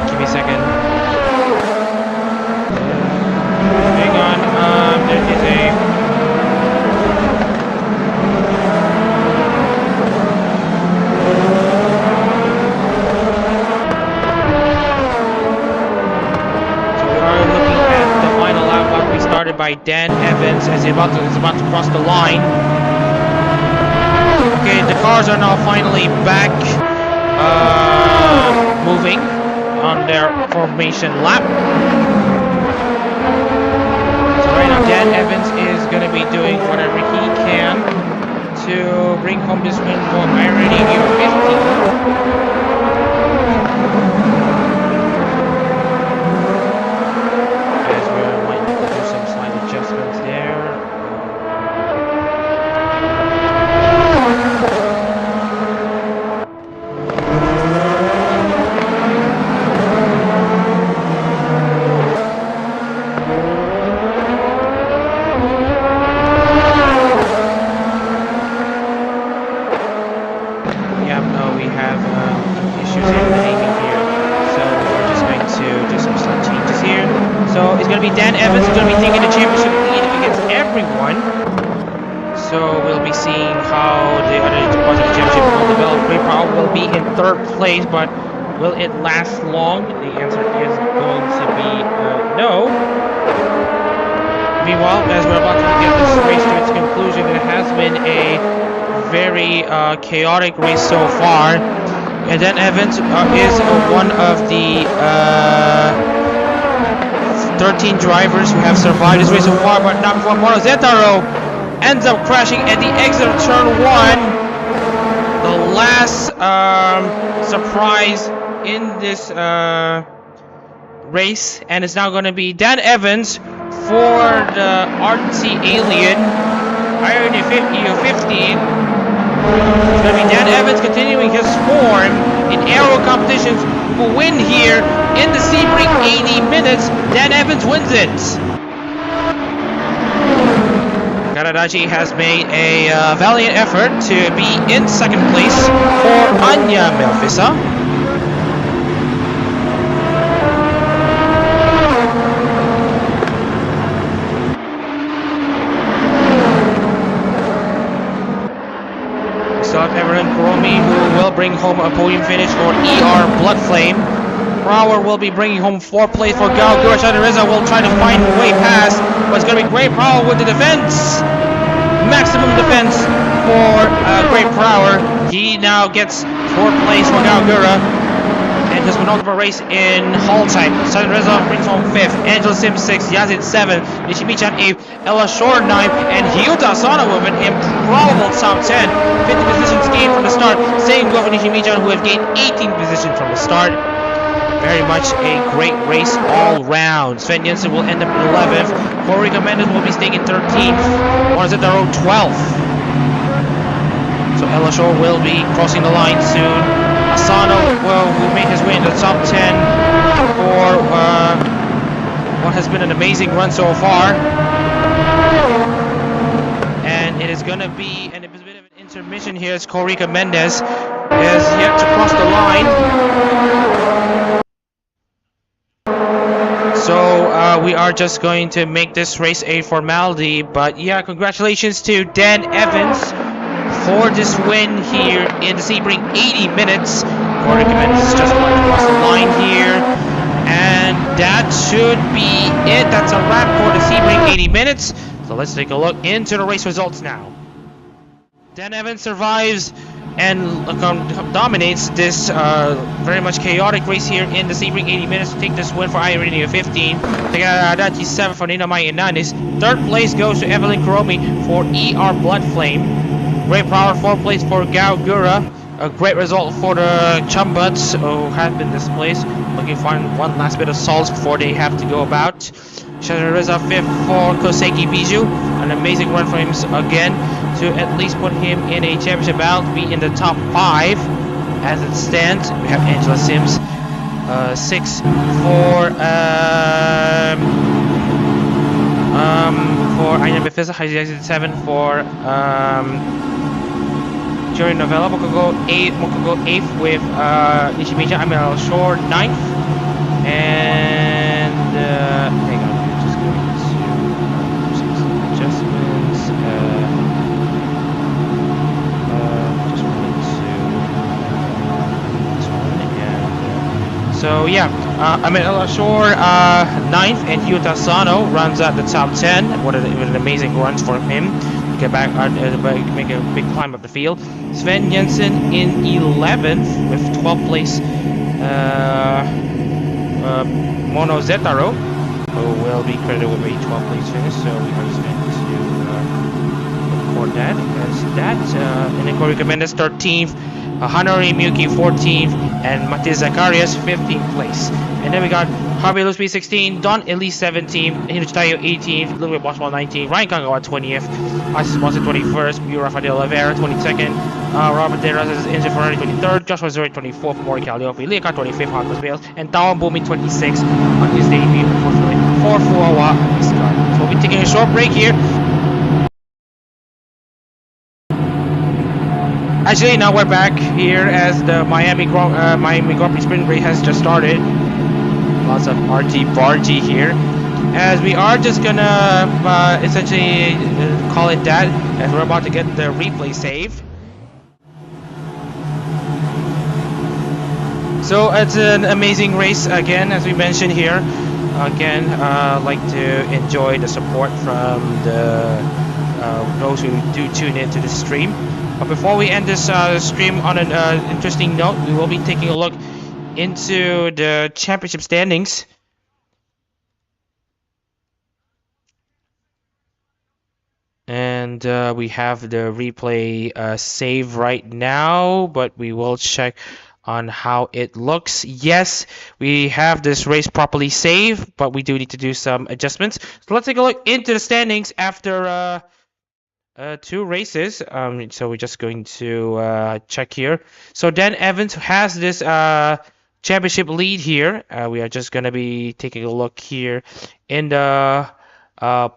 Give me a second. Hang on. There is a by Dan Evans as he's about to cross the line. Okay, the cars are now finally back moving on their formation lap. So right now Dan Evans is going to be doing whatever he can to bring home this win for Irony U15. Dan Evans is going to be taking the championship lead against everyone. So we'll be seeing how the other parts of the championship will develop. Great Power will be in 3rd place, but will it last long? The answer is going to be no. Meanwhile, as we're about to get this race to its conclusion, it has been a very chaotic race so far. And Dan Evans is one of the 13 drivers who have survived this race so far, but not before Monozetaro ends up crashing at the exit of turn 1. The last surprise in this race, and it's now going to be Dan Evans for the RC Alien Irony U15. It's going to be Dan Evans continuing his form in aero competitions who win here in the Sebring 80 minutes. Dan Evans wins it. Adachi has made a valiant effort to be in second place for Anya Melfisa. Evelyn Kuromi, who will bring home a podium finish for ER Bloodflame. Brower will be bringing home 4th place for Gal Gurashadariza. Will try to find a way past, but it's going to be Great Brower with the defense. Maximum defense for Great Brower. He now gets 4th place for Gal Gura. And his penultimate race in HoloType. Sadariza brings home 5th. Angela Sims 6th. Yazid 7th. Nishimi-chan 8th. Ella Shore 9th. And Hyuta Asano with an improbable top 10. 50 positions gained from the start. Same goes for Nishimi-chan, who have gained 18 positions from the start. Very much a great race all round. Sven Jensen will end up 11th. Corrica Mendes will be staying in 13th. Monetized 12th. So Ella Shore will be crossing the line soon. Asano will make his way in the top 10 for what has been an amazing run so far. And it is going to be a bit of an intermission here as Corrica Mendes is yet to cross the line. So we are just going to make this race a formality. But yeah, congratulations to Dan Evans for this win here in the Sebring 80 minutes. Corrica Mendes just going to cross the line here. And that should be it. That's a wrap for the Sebring 80 minutes. So let's take a look into the race results now. Dan Evans survives and dominates this very much chaotic race here in the Sebring 80 minutes to take this win for Irene 15. Adachi 7 for Nina Mai Inanis. 3rd place goes to Evelyn Kuromi for ER Bloodflame. Great Power 4th place for Gao Gura. A great result for the Chumbuts who have been displaced. Looking for one last bit of salt before they have to go about. Shadariza 5th for Koseki Biju. An amazing run for him again to at least put him in a championship battle to be in the top 5 as it stands. We have Angela Sims 6 for Aina Bethesda, 7 for Jerry Novella, Mokogo 8th with Nishimicha, Amel Shore 9th, and hang on, we're just going to some adjustments. Just wanted to this one, and so yeah, Amel Shore 9th, and Hyuta Asano runs at the top 10. What an amazing run for him. Get back, make a big climb up the field. Sven Jensen in 11th with 12th place. Mono Zetaro, who will be credited with a 12th place finish. So we are just going to record that as that. And then Corrica Mendes 13th, Hanori Miyuki 14th, and Matiz Zacharias 15th place. And then we got Harvey Lusby 16th, Don Elise 17th, Hinochitayo 18th, Little Bit Bossball 19th, Ryan Kangawa 20th, Isis Monster 21st, Mura Fadil Oliveira 22nd, Robert De Rosas is injured Ferrari 23rd, Joshua Zuri 24th, Mori Calliope, Leaka 25th, Hawkins Bales, and Tawan Bumi 26th on his debut, unfortunately, for Fuawa Iskar. So we'll be taking a short break here. Actually, now we're back here as the Miami Grand Prix Sprint Race has just started. Lots of argy-bargy here, as we are just gonna essentially call it that, as we're about to get the replay save. So it's an amazing race again, as we mentioned here. Again, like to enjoy the support from those who do tune into the stream. But before we end this stream on an interesting note, we will be taking a look into the championship standings. And we have the replay save right now, but we will check on how it looks. Yes, we have this race properly saved, but we do need to do some adjustments. So let's take a look into the standings after 2 races. So we're just going to check here. So Dan Evans has this championship lead here. We are just going to be taking a look here in the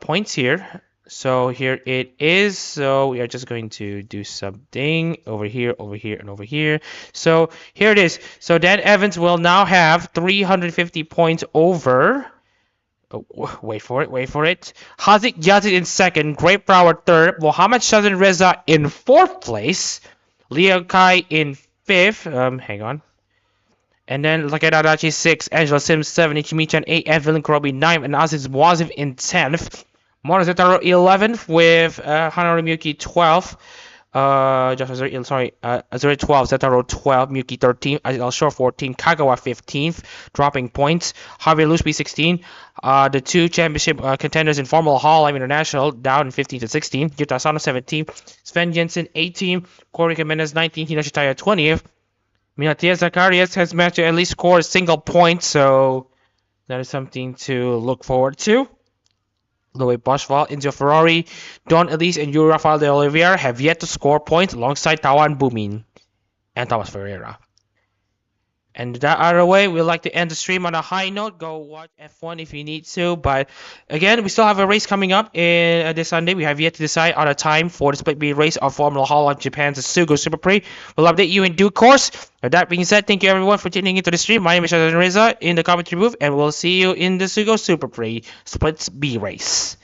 points here. So here it is. So we are just going to do something over here, and over here. So here it is. So Dan Evans will now have 350 points over. Oh, wait for it, wait for it. Hazik Yazid in second, Great Flower third, Mohammad Shazin Reza in fourth place, Leo Kai in fifth. Hang on. And then Lakay Adachi 6, Angela Sims 7, Ichimichan 8, Evelyn Krobi 9, and Aziz Wazif in 10th. Mona Zetaro 11th with Hanaru Miyuki 12th. Azuri 12, Zetaro 12, Miyuki 13, Al Shore 14, Kagawa 15th, dropping points. Harvey Lusby 16. The two championship contenders in Formula Hall Live International down in 15 to 16. Yuta Asano 17, Sven Jensen 18, Corey Jimenez 19, Hinoshi Taya 20th. Minatia Zacharias has managed to at least score a single point, so that is something to look forward to. Louis Boschwald, Enzo Ferrari, Don Elise, and Yuri Rafael de Oliveira have yet to score points alongside Tawan Bumin and Thomas Ferreira. And that out of the way, we'd like to end the stream on a high note. Go watch F1 if you need to. But again, we still have a race coming up in this Sunday. We have yet to decide on a time for the Split B race of Formula Hall of Japan's Sugo Super Prix. We'll update you in due course. With that being said, thank you everyone for tuning into the stream. My name is Shazan Reza in the commentary booth, and we'll see you in the Sugo Super Prix Split B race.